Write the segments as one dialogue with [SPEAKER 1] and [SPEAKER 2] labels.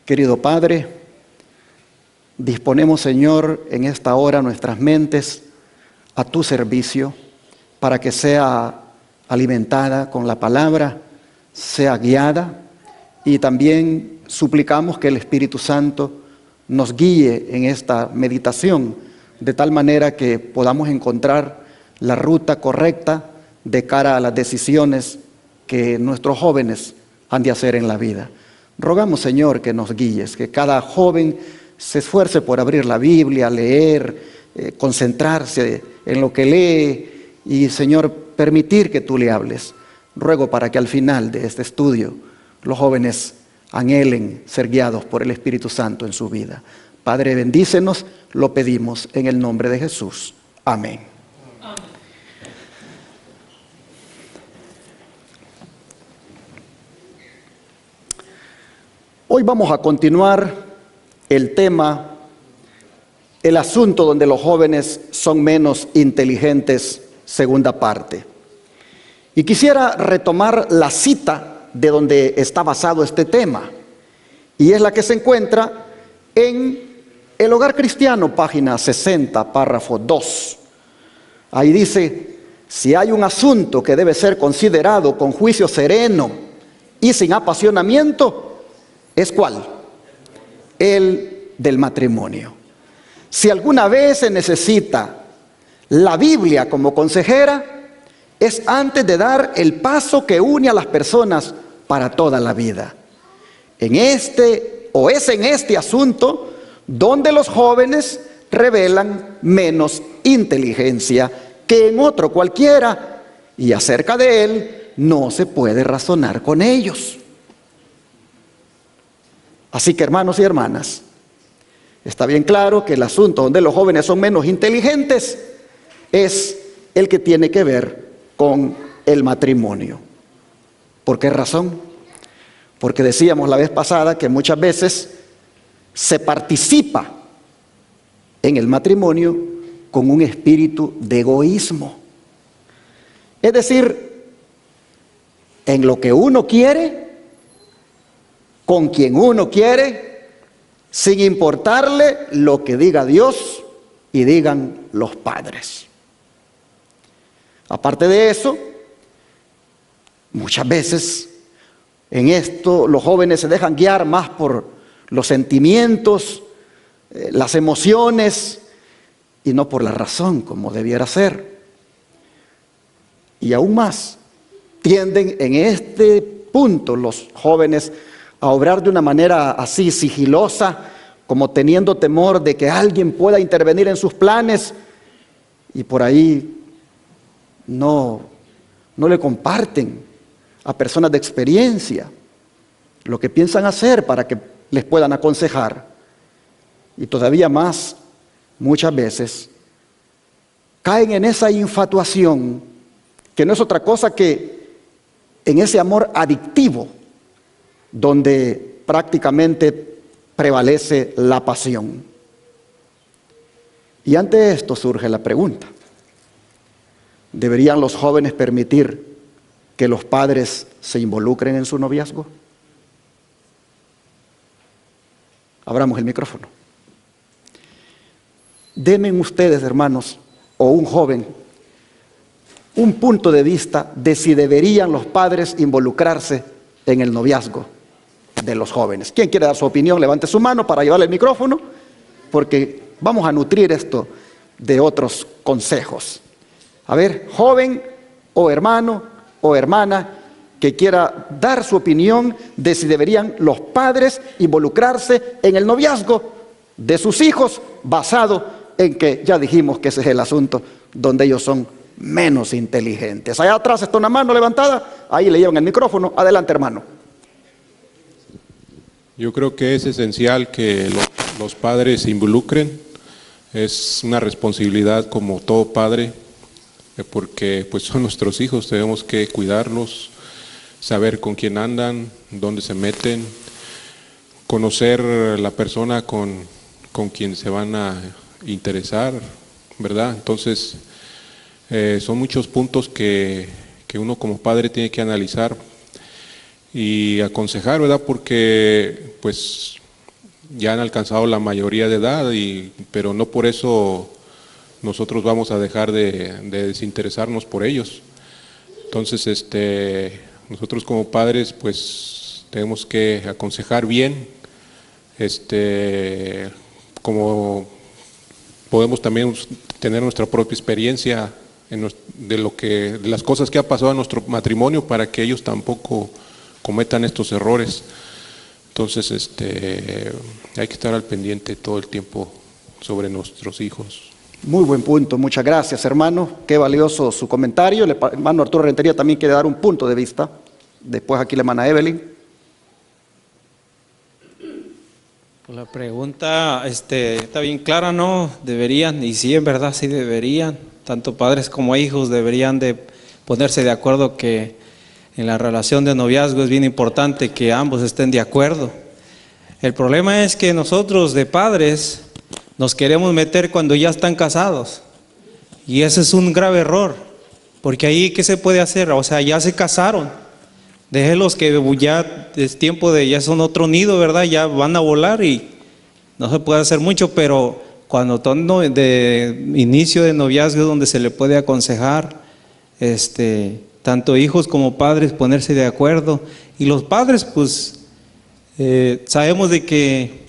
[SPEAKER 1] Querido Padre, disponemos, Señor, en esta hora nuestras mentes a tu servicio para que sea alimentada con la palabra, sea guiada, y también suplicamos que el Espíritu Santo nos guíe en esta meditación de tal manera que podamos encontrar la ruta correcta de cara a las decisiones que nuestros jóvenes han de hacer en la vida. Rogamos, Señor, que nos guíes, que cada joven se esfuerce por abrir la Biblia, leer, concentrarse en lo que lee y, Señor, permitir que tú le hables. Ruego para que al final de este estudio los jóvenes anhelen ser guiados por el Espíritu Santo en su vida. Padre, bendícenos, lo pedimos en el nombre de Jesús. Amén. Hoy vamos a continuar el tema, el asunto donde los jóvenes son menos inteligentes, segunda parte. Y quisiera retomar la cita de donde está basado este tema, y es la que se encuentra en El Hogar Cristiano, página 60, párrafo 2. Ahí dice: si hay un asunto que debe ser considerado con juicio sereno y sin apasionamiento, ¿es cuál? El del matrimonio. Si alguna vez se necesita la Biblia como consejera, es antes de dar el paso que une a las personas para toda la vida. En este asunto donde los jóvenes revelan menos inteligencia que en otro cualquiera, y acerca de él no se puede razonar con ellos. Así que, hermanos y hermanas, está bien claro que el asunto donde los jóvenes son menos inteligentes es el que tiene que ver con el matrimonio. ¿Por qué razón? Porque decíamos la vez pasada que muchas veces se participa en el matrimonio con un espíritu de egoísmo. Es decir, en lo que uno quiere, con quien uno quiere, sin importarle lo que diga Dios y digan los padres. Aparte de eso, muchas veces en esto los jóvenes se dejan guiar más por los sentimientos, las emociones, y no por la razón como debiera ser. Y aún más, tienden en este punto los jóvenes a obrar de una manera así sigilosa, como teniendo temor de que alguien pueda intervenir en sus planes, y por ahí no le comparten a personas de experiencia lo que piensan hacer para que les puedan aconsejar. Y todavía más, muchas veces caen en esa infatuación, que no es otra cosa que en ese amor adictivo, donde prácticamente prevalece la pasión. Y ante esto surge la pregunta: ¿deberían los jóvenes permitir que los padres se involucren en su noviazgo? Abramos el micrófono. Denme ustedes, hermanos, o un joven, un punto de vista de si deberían los padres involucrarse en el noviazgo de los jóvenes. ¿Quién quiere dar su opinión? Levante su mano para llevarle el micrófono, porque vamos a nutrir esto de otros consejos. A ver, joven o hermano o hermana que quiera dar su opinión de si deberían los padres involucrarse en el noviazgo de sus hijos, basado en que ya dijimos que ese es el asunto donde ellos son menos inteligentes. Allá atrás está una mano levantada, ahí le llevan el micrófono. Adelante, hermano.
[SPEAKER 2] Yo creo que es esencial que los padres se involucren. Es una responsabilidad como todo padre, porque pues son nuestros hijos, tenemos que cuidarlos, saber con quién andan, dónde se meten, conocer la persona con quien se van a interesar, ¿verdad? Entonces, son muchos puntos que uno como padre tiene que analizar y aconsejar, ¿verdad? Porque pues ya han alcanzado la mayoría de edad, pero no por eso nosotros vamos a dejar de desinteresarnos por ellos. Entonces, nosotros como padres, pues tenemos que aconsejar bien, como podemos también tener nuestra propia experiencia de las cosas que ha pasado en nuestro matrimonio para que ellos tampoco cometan estos errores. Entonces, hay que estar al pendiente todo el tiempo sobre nuestros hijos.
[SPEAKER 1] Muy buen punto, muchas gracias, hermano. Qué valioso su comentario. El hermano Arturo Rentería también quiere dar un punto de vista. Después aquí la hermana Evelyn.
[SPEAKER 3] La pregunta está bien clara, ¿no? Deberían, y sí, en verdad sí deberían, tanto padres como hijos deberían de ponerse de acuerdo que en la relación de noviazgo es bien importante que ambos estén de acuerdo. El problema es que nosotros de padres nos queremos meter cuando ya están casados, y ese es un grave error, porque ahí ¿qué se puede hacer? O sea, ya se casaron, déjenlos que ya es tiempo de, ya son otro nido, ¿verdad? Ya van a volar y no se puede hacer mucho, pero cuando están de inicio de noviazgo donde se le puede aconsejar, tanto hijos como padres ponerse de acuerdo, y los padres pues sabemos de que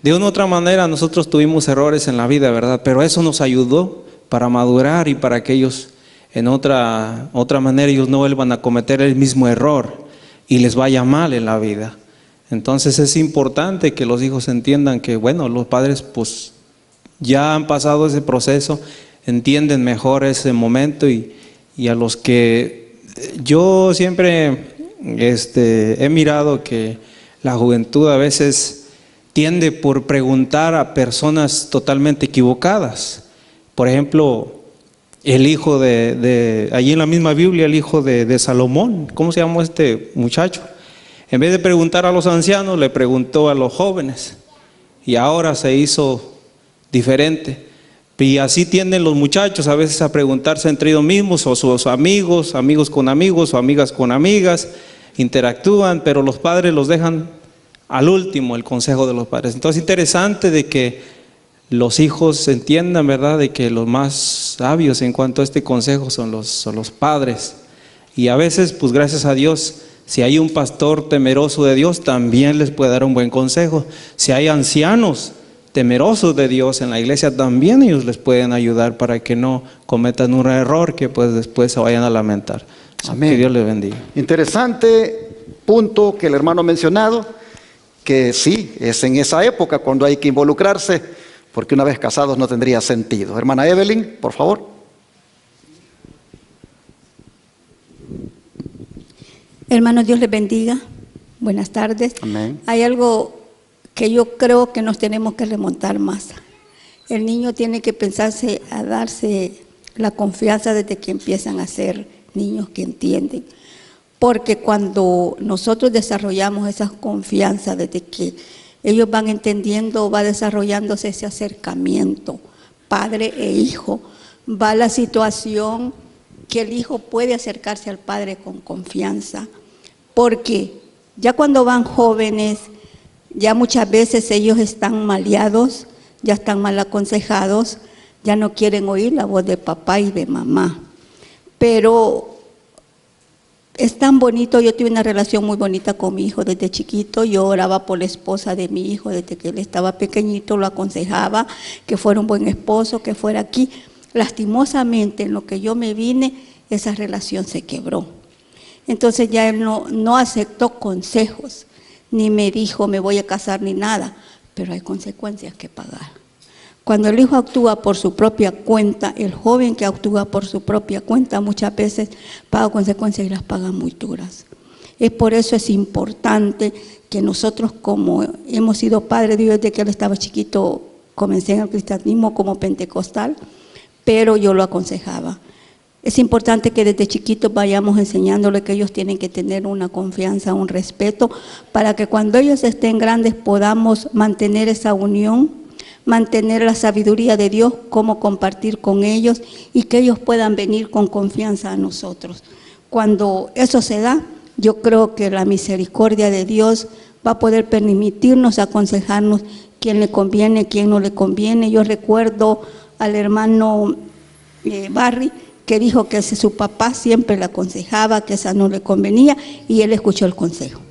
[SPEAKER 3] de una u otra manera nosotros tuvimos errores en la vida, ¿verdad? Pero eso nos ayudó para madurar y para que ellos en otra manera ellos no vuelvan a cometer el mismo error y les vaya mal en la vida. Entonces es importante que los hijos entiendan que, bueno, los padres pues ya han pasado ese proceso, entienden mejor ese momento, y a los que yo siempre he mirado que la juventud a veces tiende por preguntar a personas totalmente equivocadas. Por ejemplo, el hijo allí en la misma Biblia, el hijo de Salomón, ¿cómo se llamó este muchacho? En vez de preguntar a los ancianos, le preguntó a los jóvenes, y ahora se hizo diferente. Y así tienden los muchachos a veces a preguntarse entre ellos mismos, o sus amigos, amigos con amigos, o amigas con amigas, interactúan, pero los padres los dejan al último, el consejo de los padres. Entonces es interesante de que los hijos entiendan, ¿verdad?, de que los más sabios en cuanto a este consejo son los padres. Y a veces, pues gracias a Dios, si hay un pastor temeroso de Dios, también les puede dar un buen consejo. Si hay ancianos temerosos de Dios en la iglesia, también ellos les pueden ayudar para que no cometan un error que pues después se vayan a lamentar.
[SPEAKER 1] Amén.
[SPEAKER 3] Que Dios les bendiga.
[SPEAKER 1] Interesante punto que el hermano ha mencionado, que sí, es en esa época cuando hay que involucrarse, porque una vez casados no tendría sentido. Hermana Evelyn, por favor.
[SPEAKER 4] Hermanos, Dios les bendiga. Buenas tardes.
[SPEAKER 1] Amén.
[SPEAKER 4] Hay algo que yo creo que nos tenemos que remontar más. El niño tiene que pensarse a darse la confianza desde que empiezan a ser niños que entienden. Porque cuando nosotros desarrollamos esa confianza, desde que ellos van entendiendo, va desarrollándose ese acercamiento, padre e hijo, va la situación que el hijo puede acercarse al padre con confianza. Porque ya cuando van jóvenes, ya muchas veces ellos están maleados, ya están mal aconsejados, ya no quieren oír la voz de papá y de mamá. Pero es tan bonito, yo tuve una relación muy bonita con mi hijo desde chiquito. Yo oraba por la esposa de mi hijo desde que él estaba pequeñito, lo aconsejaba que fuera un buen esposo, que fuera aquí. Lastimosamente, en lo que yo me vine, esa relación se quebró. Entonces ya él no aceptó consejos, ni me dijo me voy a casar ni nada, pero hay consecuencias que pagar. Cuando el hijo actúa por su propia cuenta, el joven que actúa por su propia cuenta muchas veces paga consecuencias y las paga muy duras. Es por eso es importante que nosotros, como hemos sido padres de Dios desde que él estaba chiquito, comencé en el cristianismo como pentecostal, pero yo lo aconsejaba. Es importante que desde chiquitos vayamos enseñándole que ellos tienen que tener una confianza, un respeto, para que cuando ellos estén grandes podamos mantener esa unión, mantener la sabiduría de Dios, cómo compartir con ellos y que ellos puedan venir con confianza a nosotros. Cuando eso se da, yo creo que la misericordia de Dios va a poder permitirnos aconsejarnos quién le conviene, quién no le conviene. Yo recuerdo al hermano Barry, que dijo que su papá siempre le aconsejaba, que esa no le convenía, y él escuchó el consejo.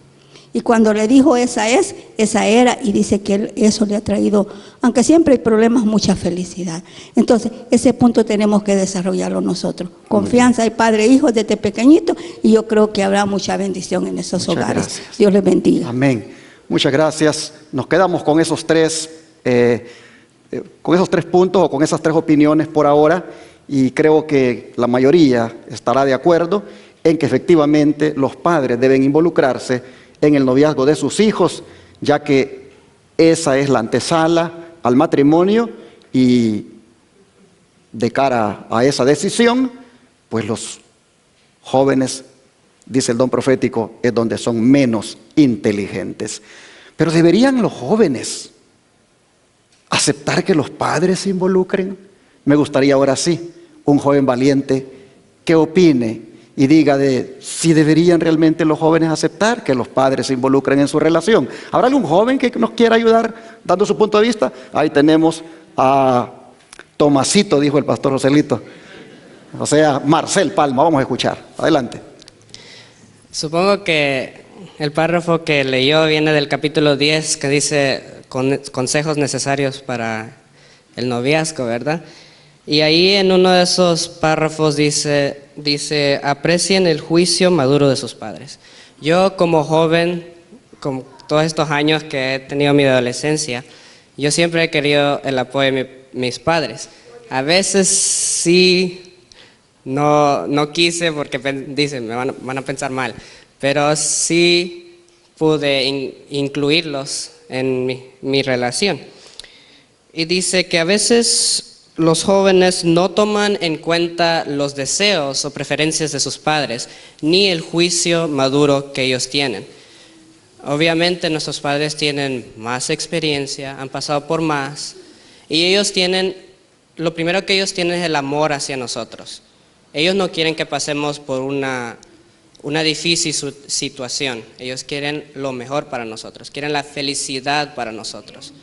[SPEAKER 4] Y cuando le dijo esa era, y dice que eso le ha traído, aunque siempre hay problemas, mucha felicidad. Entonces, ese punto tenemos que desarrollarlo nosotros. Confianza de padre e hijo desde pequeñito, y yo creo que habrá mucha bendición en esos hogares.
[SPEAKER 1] Gracias.
[SPEAKER 4] Dios les bendiga.
[SPEAKER 1] Amén. Muchas gracias. Nos quedamos con esos tres puntos o con esas tres opiniones por ahora, y creo que la mayoría estará de acuerdo en que efectivamente los padres deben involucrarse en el noviazgo de sus hijos, ya que esa es la antesala al matrimonio, y de cara a esa decisión, pues los jóvenes, dice el don profético, es donde son menos inteligentes. Pero ¿deberían los jóvenes aceptar que los padres se involucren? Me gustaría ahora sí, un joven valiente que opine y diga de si deberían realmente los jóvenes aceptar que los padres se involucren en su relación. ¿Habrá algún joven que nos quiera ayudar dando su punto de vista? Ahí tenemos a Tomasito, dijo el pastor Joselito. O sea, Marcel Palma, vamos a escuchar. Adelante.
[SPEAKER 5] Supongo que el párrafo que leyó viene del capítulo 10, que dice consejos necesarios para el noviazgo, ¿verdad? Y ahí en uno de esos párrafos dice, aprecien el juicio maduro de sus padres. Yo como joven, con todos estos años que he tenido mi adolescencia, yo siempre he querido el apoyo de mis padres. A veces sí, no quise porque dicen, me van a pensar mal, pero sí pude incluirlos en mi relación. Y dice que a veces los jóvenes no toman en cuenta los deseos o preferencias de sus padres, ni el juicio maduro que ellos tienen. Obviamente nuestros padres tienen más experiencia, han pasado por más, y lo primero que ellos tienen es el amor hacia nosotros. Ellos no quieren que pasemos por una difícil situación, ellos quieren lo mejor para nosotros, quieren la felicidad para nosotros.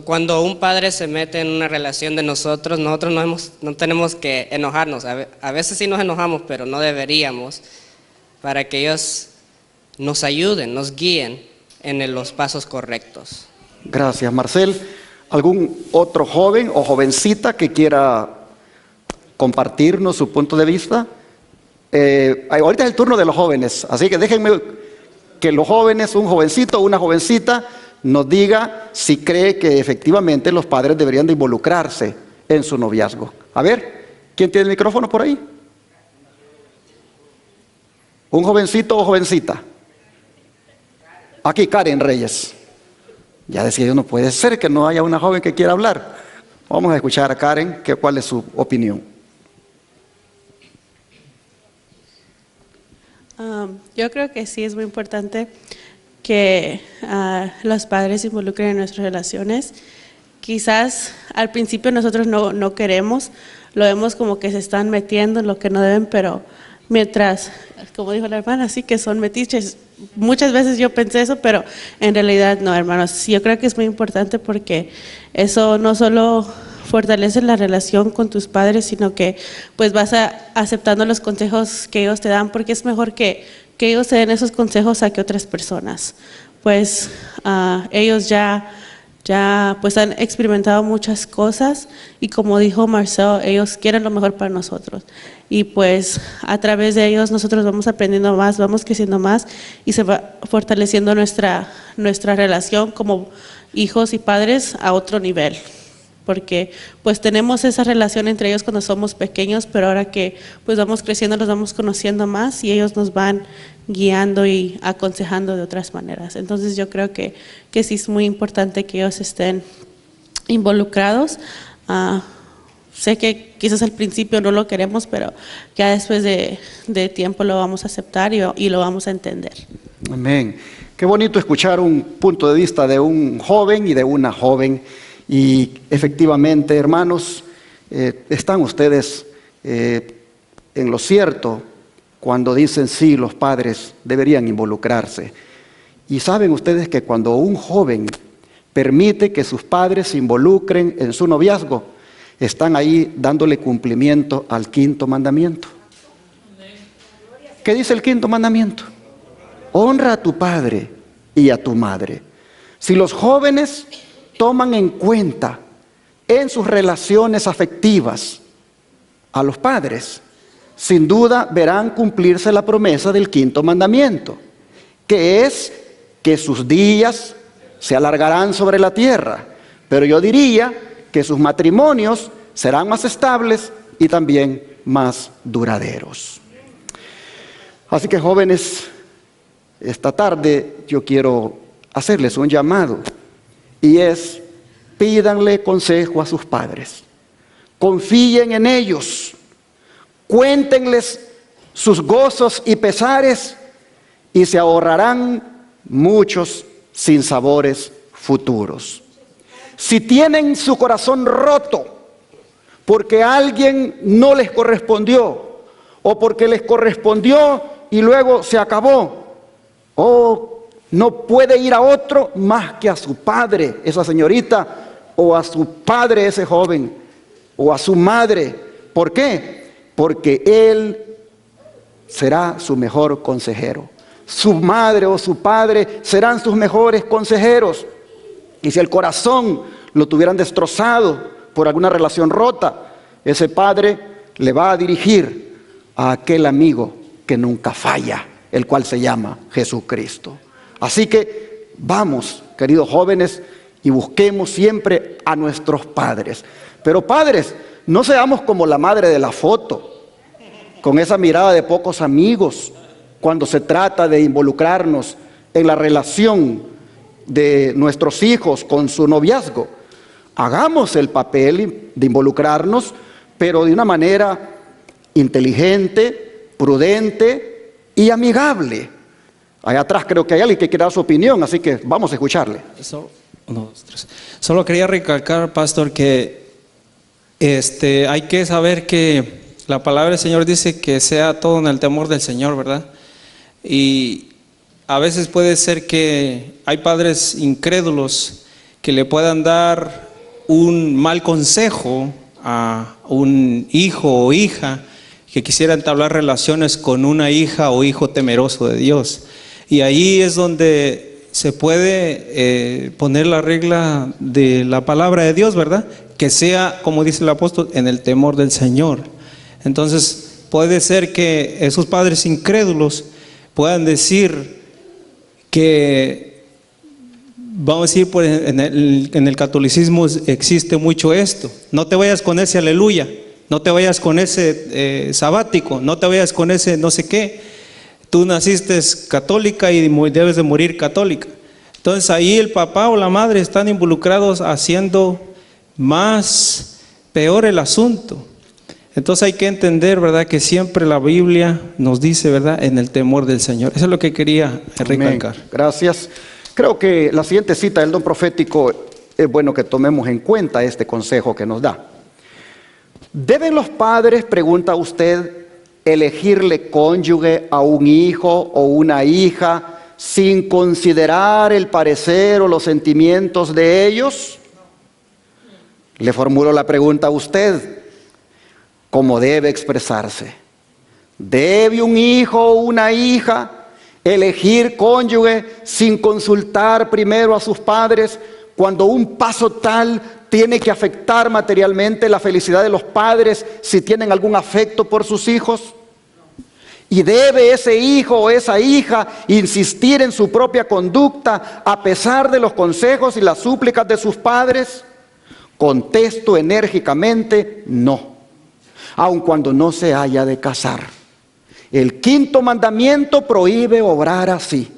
[SPEAKER 5] Cuando un padre se mete en una relación de nosotros no tenemos que enojarnos. A veces sí nos enojamos, pero no deberíamos, para que ellos nos ayuden, nos guíen en los pasos correctos.
[SPEAKER 1] Gracias, Marcel. ¿Algún otro joven o jovencita que quiera compartirnos su punto de vista? Ahorita es el turno de los jóvenes, así que déjenme que los jóvenes, un jovencito o una jovencita, nos diga si cree que efectivamente los padres deberían de involucrarse en su noviazgo. A ver, ¿quién tiene el micrófono por ahí? ¿Un jovencito o jovencita? Aquí, Karen Reyes. Ya decía yo, no puede ser que no haya una joven que quiera hablar. Vamos a escuchar a Karen, ¿cuál es su opinión?
[SPEAKER 6] Yo creo que sí es muy importante que los padres se involucren en nuestras relaciones. Quizás al principio nosotros no queremos, lo vemos como que se están metiendo en lo que no deben, pero mientras, como dijo la hermana, sí que son metiches. Muchas veces yo pensé eso, pero en realidad no, hermanos. Yo creo que es muy importante porque eso no solo fortalece la relación con tus padres, sino que pues vas aceptando los consejos que ellos te dan, porque es mejor que ellos te den esos consejos a que otras personas. Pues ellos ya pues han experimentado muchas cosas, y como dijo Marcel, ellos quieren lo mejor para nosotros, y pues a través de ellos nosotros vamos aprendiendo más, vamos creciendo más, y se va fortaleciendo nuestra relación como hijos y padres a otro nivel, porque pues tenemos esa relación entre ellos cuando somos pequeños, pero ahora que pues vamos creciendo los vamos conociendo más, y ellos nos van guiando y aconsejando de otras maneras. Entonces yo creo que sí es muy importante que ellos estén involucrados. Sé que quizás al principio no lo queremos, pero ya después de tiempo lo vamos a aceptar y lo vamos a entender.
[SPEAKER 1] Amén. Qué bonito escuchar un punto de vista de un joven y de una joven. Y efectivamente, hermanos, están ustedes en lo cierto cuando dicen sí, los padres deberían involucrarse. Y saben ustedes que cuando un joven permite que sus padres se involucren en su noviazgo, están ahí dándole cumplimiento al quinto mandamiento. ¿Qué dice el quinto mandamiento? Honra a tu padre y a tu madre. Si los jóvenes toman en cuenta en sus relaciones afectivas a los padres, sin duda verán cumplirse la promesa del quinto mandamiento, que es que sus días se alargarán sobre la tierra, pero yo diría que sus matrimonios serán más estables y también más duraderos. Así que jóvenes, esta tarde yo quiero hacerles un llamado, y es: pídanle consejo a sus padres, confíen en ellos, cuéntenles sus gozos y pesares, y se ahorrarán muchos sinsabores futuros. Si tienen su corazón roto porque alguien no les correspondió, o porque les correspondió y luego se acabó, o no puede ir a otro más que a su padre, esa señorita, o a su padre, ese joven, o a su madre. ¿Por qué? Porque él será su mejor consejero. Su madre o su padre serán sus mejores consejeros. Y si el corazón lo tuvieran destrozado por alguna relación rota, ese padre le va a dirigir a aquel amigo que nunca falla, el cual se llama Jesucristo. Así que vamos, queridos jóvenes, y busquemos siempre a nuestros padres. Pero padres, no seamos como la madre de la foto, con esa mirada de pocos amigos, cuando se trata de involucrarnos en la relación de nuestros hijos con su noviazgo. Hagamos el papel de involucrarnos, pero de una manera inteligente, prudente y amigable. Allá atrás creo que hay alguien que quiere dar su opinión, así que vamos a escucharle.
[SPEAKER 3] Solo quería recalcar, pastor, que hay que saber que la palabra del Señor dice que sea todo en el temor del Señor, ¿verdad? Y a veces puede ser que hay padres incrédulos que le puedan dar un mal consejo a un hijo o hija que quisiera entablar relaciones con una hija o hijo temeroso de Dios. Y ahí es donde se puede poner la regla de la palabra de Dios, ¿verdad? Que sea, como dice el apóstol, en el temor del Señor. Entonces puede ser que esos padres incrédulos puedan decir que, vamos a decir, pues, en el catolicismo existe mucho esto: no te vayas con ese aleluya, no te vayas con ese sabático, no te vayas con ese no sé qué, tú naciste católica y debes de morir católica. Entonces ahí el papá o la madre están involucrados haciendo más peor el asunto. Entonces hay que entender, ¿verdad?, que siempre la Biblia nos dice, ¿verdad?, en el temor del Señor. Eso es lo que quería recalcar.
[SPEAKER 1] Amén. Gracias. Creo que la siguiente cita del don profético es bueno que tomemos en cuenta este consejo que nos da. ¿Deben los padres, pregunta usted, elegirle cónyuge a un hijo o una hija sin considerar el parecer o los sentimientos de ellos? Le formulo la pregunta a usted: ¿cómo debe expresarse? ¿Debe un hijo o una hija elegir cónyuge sin consultar primero a sus padres cuando un paso tal tiene que afectar materialmente la felicidad de los padres si tienen algún afecto por sus hijos? ¿Y debe ese hijo o esa hija insistir en su propia conducta a pesar de los consejos y las súplicas de sus padres? Contesto enérgicamente: no, aun cuando no se haya de casar. El quinto mandamiento prohíbe obrar así.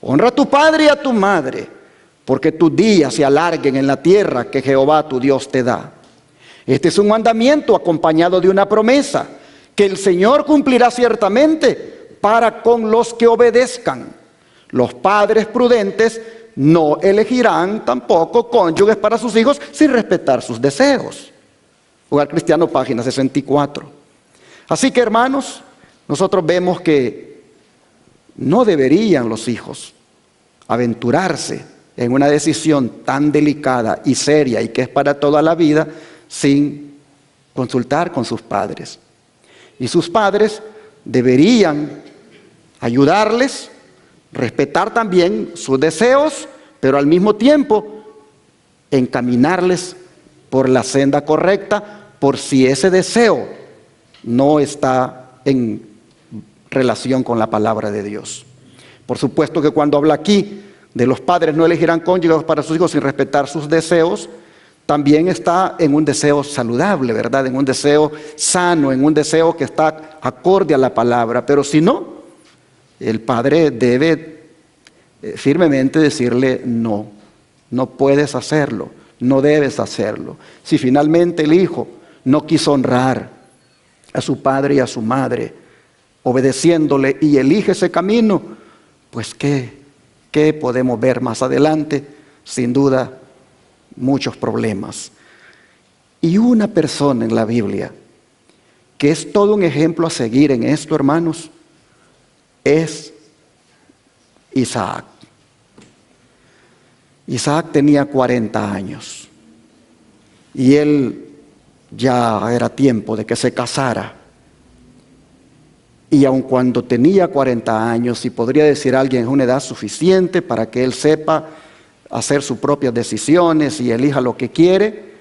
[SPEAKER 1] Honra a tu padre y a tu madre, porque tus días se alarguen en la tierra que Jehová tu Dios te da. Este es un mandamiento acompañado de una promesa que el Señor cumplirá ciertamente para con los que obedezcan. Los padres prudentes no elegirán tampoco cónyuges para sus hijos sin respetar sus deseos. Hogar Cristiano, página 64. Así que, hermanos, nosotros vemos que no deberían los hijos aventurarse en una decisión tan delicada y seria y que es para toda la vida sin consultar con sus padres. Y sus padres deberían ayudarles, respetar también sus deseos, pero al mismo tiempo encaminarles por la senda correcta, por si ese deseo no está en relación con la palabra de Dios. Por supuesto que cuando habla aquí de los padres no elegirán cónyuges para sus hijos sin respetar sus deseos, también está en un deseo saludable, ¿verdad? En un deseo sano, en un deseo que está acorde a la palabra. Pero si no, el padre debe firmemente decirle no, no puedes hacerlo, no debes hacerlo. Si finalmente el hijo no quiso honrar a su padre y a su madre, obedeciéndole y elige ese camino, pues ¿qué podemos ver más adelante? Sin duda, muchos problemas. Y una persona en la Biblia que es todo un ejemplo a seguir en esto, hermanos, es Isaac. Isaac tenía 40 años y él ya era tiempo de que se casara. Y aun cuando tenía 40 años, y podría decir alguien es una edad suficiente para que él sepa hacer sus propias decisiones y elija lo que quiere,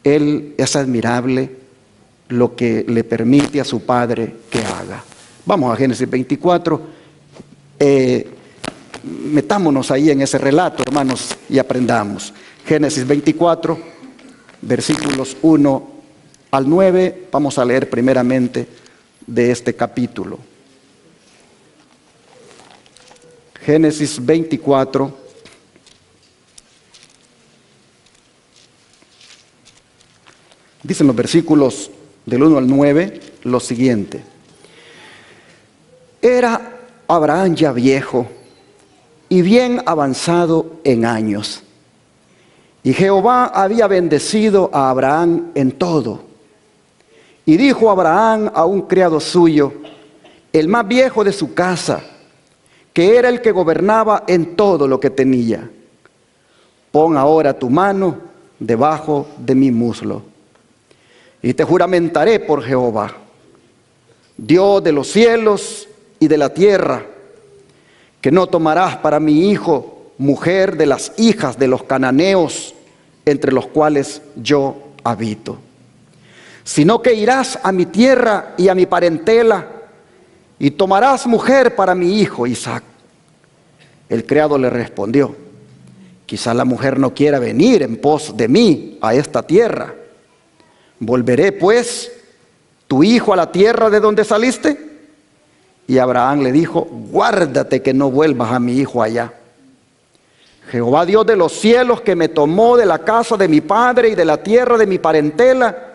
[SPEAKER 1] él es admirable lo que le permite a su padre que haga. Vamos a Génesis 24, metámonos ahí en ese relato, hermanos, y aprendamos. Génesis 24, versículos 1 al 9, vamos a leer primeramente de este capítulo. Génesis 24, dicen los versículos del 1 al 9 lo siguiente: Era Abraham ya viejo y bien avanzado en años, y Jehová había bendecido a Abraham en todo. Y dijo Abraham a un criado suyo, el más viejo de su casa, que era el que gobernaba en todo lo que tenía: pon ahora tu mano debajo de mi muslo, y te juramentaré por Jehová, Dios de los cielos y de la tierra, que no tomarás para mi hijo mujer de las hijas de los cananeos, entre los cuales yo habito, sino que irás a mi tierra y a mi parentela, y tomarás mujer para mi hijo Isaac. El criado le respondió: quizá la mujer no quiera venir en pos de mí a esta tierra. ¿Volveré pues tu hijo a la tierra de donde saliste? Y Abraham le dijo: guárdate que no vuelvas a mi hijo allá. Jehová Dios de los cielos, que me tomó de la casa de mi padre y de la tierra de mi parentela,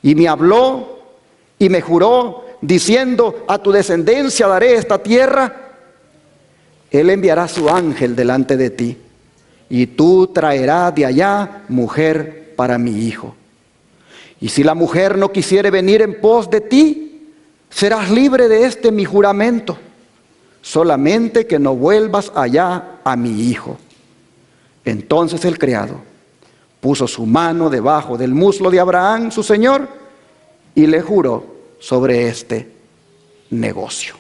[SPEAKER 1] y me habló y me juró, diciendo: a tu descendencia daré esta tierra. Él enviará su ángel delante de ti, y tú traerás de allá mujer para mi hijo. Y si la mujer no quisiere venir en pos de ti, serás libre de este mi juramento, solamente que no vuelvas allá a mi hijo. Entonces el criado puso su mano debajo del muslo de Abraham, su señor, y le juró sobre este negocio.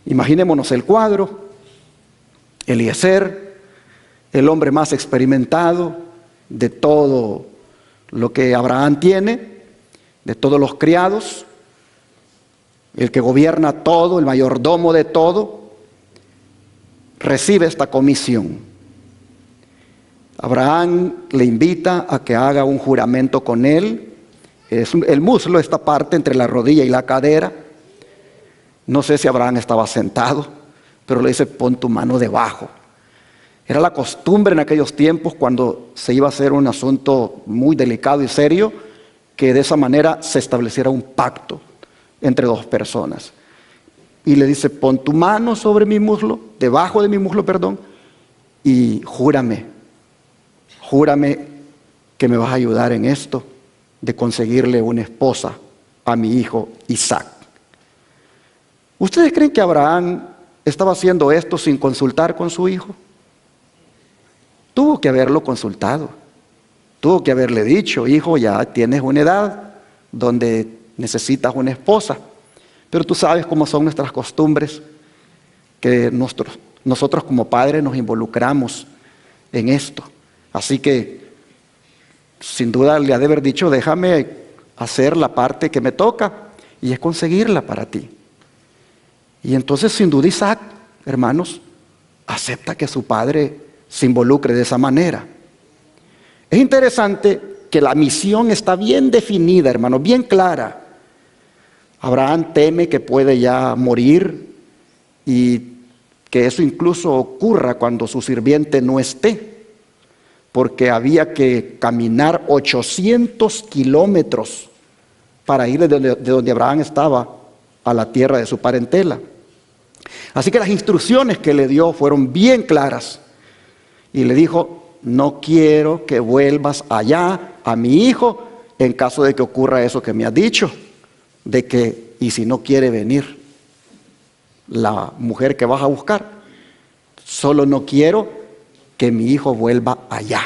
[SPEAKER 1] Imaginémonos el cuadro: Eliezer, el hombre más experimentado de todo lo que Abraham tiene, de todos los criados, el que gobierna todo, el mayordomo de todo, recibe esta comisión. Abraham le invita a que haga un juramento con él. El muslo, esta parte entre la rodilla y la cadera. No sé si Abraham estaba sentado, pero le dice: pon tu mano debajo. Era la costumbre en aquellos tiempos, cuando se iba a hacer un asunto muy delicado y serio, que de esa manera se estableciera un pacto entre dos personas. Y le dice: pon tu mano sobre mi muslo, debajo de mi muslo, perdón, y júrame que me vas a ayudar en esto de conseguirle una esposa a mi hijo Isaac. ¿Ustedes creen que Abraham estaba haciendo esto sin consultar con su hijo? Tuvo que haberlo consultado. Tuvo que haberle dicho: hijo, ya tienes una edad donde necesitas una esposa. Pero tú sabes cómo son nuestras costumbres, que nosotros como padres nos involucramos en esto. Así que, sin duda le ha de haber dicho: déjame hacer la parte que me toca, y es conseguirla para ti. Y entonces, sin duda, Isaac, hermanos, acepta que su padre se involucre de esa manera. Es interesante que la misión está bien definida, hermanos, bien clara. Abraham teme que puede ya morir y que eso incluso ocurra cuando su sirviente no esté, porque había que caminar 800 kilómetros para ir de donde Abraham estaba a la tierra de su parentela. Así que las instrucciones que le dio fueron bien claras y le dijo: no quiero que vuelvas allá a mi hijo en caso de que ocurra eso que me has dicho, de que, y si no quiere venir la mujer que vas a buscar, solo no quiero que mi hijo vuelva allá.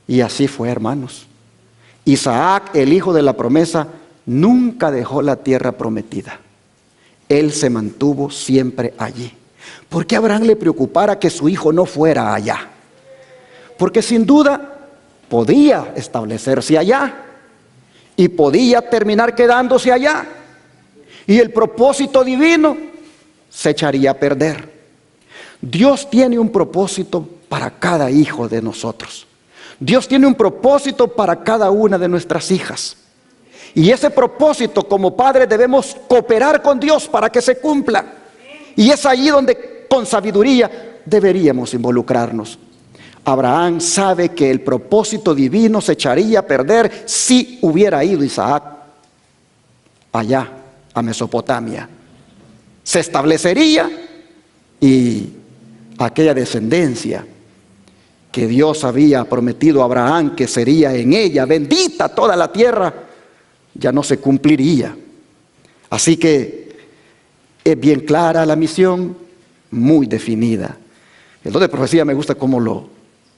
[SPEAKER 1] Y así fue, hermanos. Isaac, el hijo de la promesa, nunca dejó la tierra prometida. Él se mantuvo siempre allí. ¿Por qué a Abraham le preocupara que su hijo no fuera allá? Porque sin duda podía establecerse allá y podía terminar quedándose allá, y el propósito divino se echaría a perder. Dios tiene un propósito para cada hijo de nosotros. Dios tiene un propósito para cada una de nuestras hijas. Y ese propósito, como padres, debemos cooperar con Dios para que se cumpla. Y es allí donde con sabiduría deberíamos involucrarnos. Abraham sabe que el propósito divino se echaría a perder si hubiera ido Isaac allá a Mesopotamia. Se establecería y aquella descendencia que Dios había prometido a Abraham, que sería en ella bendita toda la tierra, ya no se cumpliría. Así que es bien clara la misión, muy definida. El don de profecía me gusta cómo lo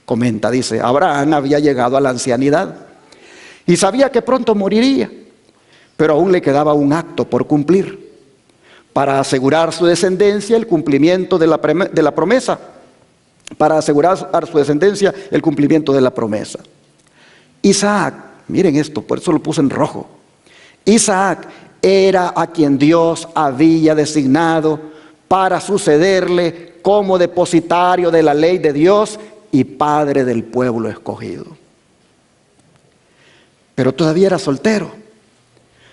[SPEAKER 1] comenta. Dice: Abraham había llegado a la ancianidad y sabía que pronto moriría, pero aún le quedaba un acto por cumplir para asegurar su descendencia, el cumplimiento de la promesa. Para asegurar a su descendencia el cumplimiento de la promesa. Isaac, miren esto, por eso lo puse en rojo. Isaac era a quien Dios había designado para sucederle como depositario de la ley de Dios y padre del pueblo escogido. Pero todavía era soltero.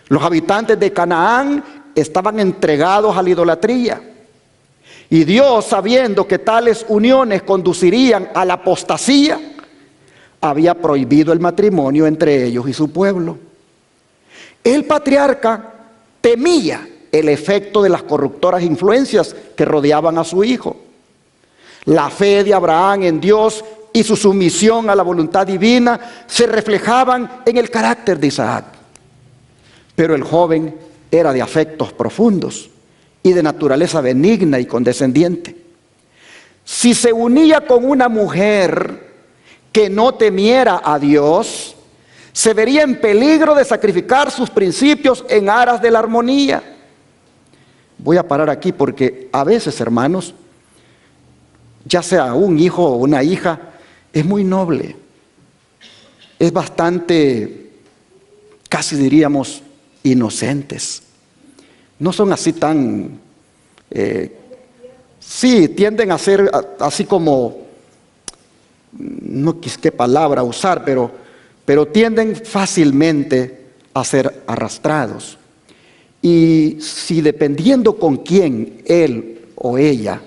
[SPEAKER 1] Los habitantes de Canaán estaban entregados a la idolatría. Y Dios, sabiendo que tales uniones conducirían a la apostasía, había prohibido el matrimonio entre ellos y su pueblo. El patriarca temía el efecto de las corruptoras influencias que rodeaban a su hijo. La fe de Abraham en Dios y su sumisión a la voluntad divina se reflejaban en el carácter de Isaac. Pero el joven era de afectos profundos y de naturaleza benigna y condescendiente. Si se unía con una mujer que no temiera a Dios, se vería en peligro de sacrificar sus principios en aras de la armonía. Voy a parar aquí porque a veces, hermanos, ya sea un hijo o una hija, es muy noble, es bastante, casi diríamos, inocentes. No son así tan, sí, tienden a ser así como, no qué palabra usar, pero tienden fácilmente a ser arrastrados. Y si dependiendo con quién él o ella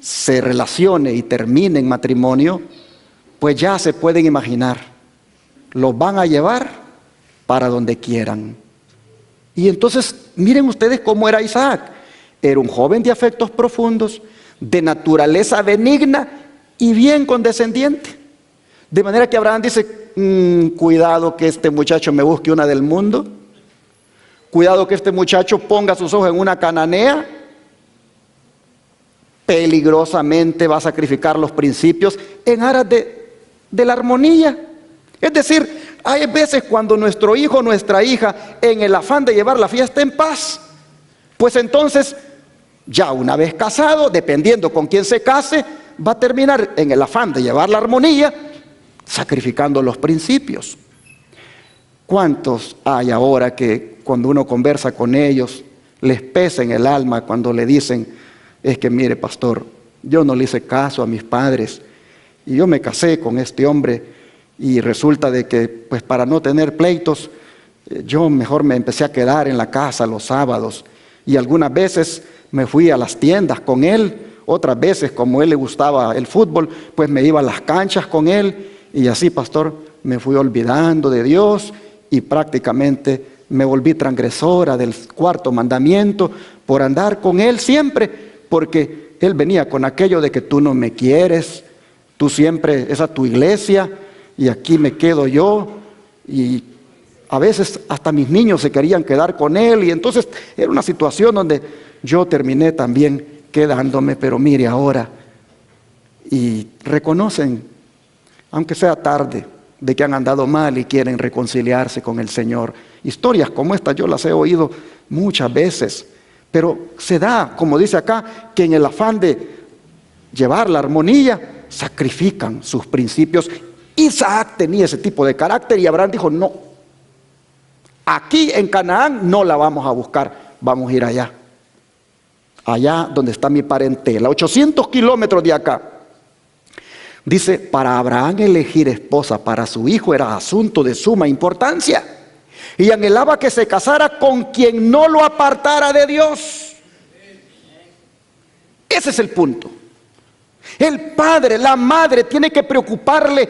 [SPEAKER 1] se relacione y termine en matrimonio, pues ya se pueden imaginar, los van a llevar para donde quieran. Y entonces, miren ustedes cómo era Isaac. Era un joven de afectos profundos, de naturaleza benigna y bien condescendiente. De manera que Abraham dice, cuidado que este muchacho me busque una del mundo. Cuidado que este muchacho ponga sus ojos en una cananea. Peligrosamente va a sacrificar los principios en aras de la armonía. Es decir, hay veces cuando nuestro hijo o nuestra hija, en el afán de llevar la fiesta en paz, pues entonces, ya una vez casado, dependiendo con quién se case, va a terminar en el afán de llevar la armonía, sacrificando los principios. ¿Cuántos hay ahora que cuando uno conversa con ellos, les pesa en el alma cuando le dicen, es que mire pastor, yo no le hice caso a mis padres y yo me casé con este hombre y resulta de que pues para no tener pleitos, yo mejor me empecé a quedar en la casa los sábados y algunas veces me fui a las tiendas con él, otras veces como a él le gustaba el fútbol, pues me iba a las canchas con él y así pastor me fui olvidando de Dios y prácticamente me volví transgresora del 4º mandamiento por andar con él siempre, porque él venía con aquello de que tú no me quieres, tú siempre, esa es tu iglesia y aquí me quedo yo, y a veces hasta mis niños se querían quedar con él, y entonces era una situación donde yo terminé también quedándome, pero mire ahora, y reconocen, aunque sea tarde, de que han andado mal y quieren reconciliarse con el Señor. Historias como esta yo las he oído muchas veces, pero se da, como dice acá, que en el afán de llevar la armonía, sacrifican sus principios. Isaac tenía ese tipo de carácter y Abraham dijo, no, aquí en Canaán no la vamos a buscar, vamos a ir allá. Allá donde está mi parentela, 800 kilómetros de acá. Dice, para Abraham elegir esposa para su hijo era asunto de suma importancia. Y anhelaba que se casara con quien no lo apartara de Dios. Ese es el punto. El padre, la madre tiene que preocuparle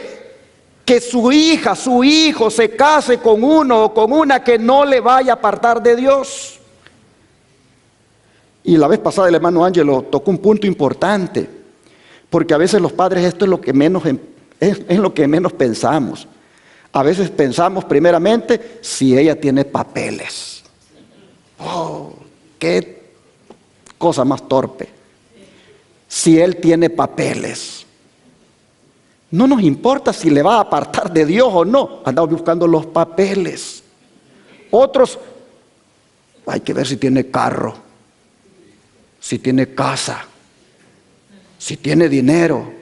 [SPEAKER 1] que su hija, su hijo se case con uno o con una que no le vaya a apartar de Dios. Y la vez pasada el hermano Ángelo tocó un punto importante, porque a veces los padres esto es lo que menos, es lo que menos pensamos. A veces pensamos primeramente si ella tiene papeles. Oh, qué cosa más torpe. Si él tiene papeles. No nos importa si le va a apartar de Dios o no. Andamos buscando los papeles. Otros, hay que ver si tiene carro, si tiene casa, si tiene dinero.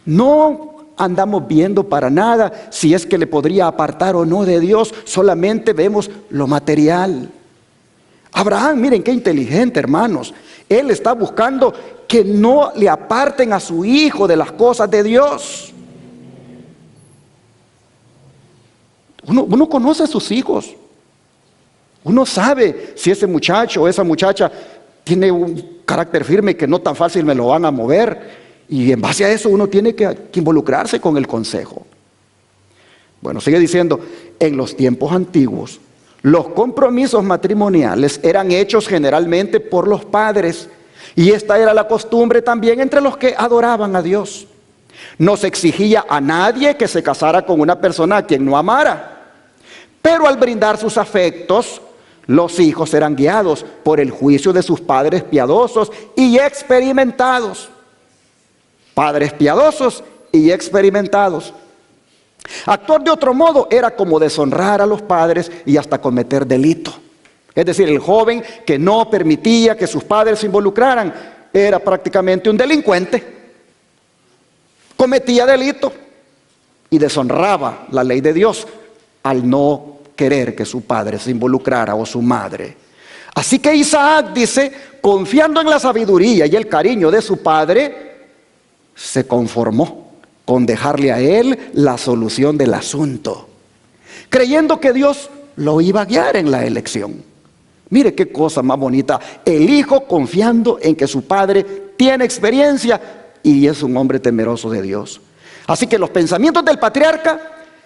[SPEAKER 1] No andamos viendo para nada si es que le podría apartar o no de Dios. Solamente vemos lo material. Abraham, miren qué inteligente, hermanos. Él está buscando que no le aparten a su hijo de las cosas de Dios. Uno conoce a sus hijos. Uno sabe si ese muchacho o esa muchacha tiene un carácter firme que no tan fácil me lo van a mover. Y en base a eso uno tiene que involucrarse con el consejo. Bueno, sigue diciendo, en los tiempos antiguos, los compromisos matrimoniales eran hechos generalmente por los padres. Y esta era la costumbre también entre los que adoraban a Dios. No se exigía a nadie que se casara con una persona a quien no amara. Pero al brindar sus afectos, los hijos eran guiados por el juicio de sus padres piadosos y experimentados. Padres piadosos y experimentados. Actuar de otro modo era como deshonrar a los padres y hasta cometer delito. Es decir, el joven que no permitía que sus padres se involucraran era prácticamente un delincuente. Cometía delito y deshonraba la ley de Dios al no querer que su padre se involucrara o su madre. Así que Isaac dice, confiando en la sabiduría y el cariño de su padre, se conformó con dejarle a él la solución del asunto, creyendo que Dios lo iba a guiar en la elección. Mire qué cosa más bonita, el hijo confiando en que su padre tiene experiencia y es un hombre temeroso de Dios. Así que los pensamientos del patriarca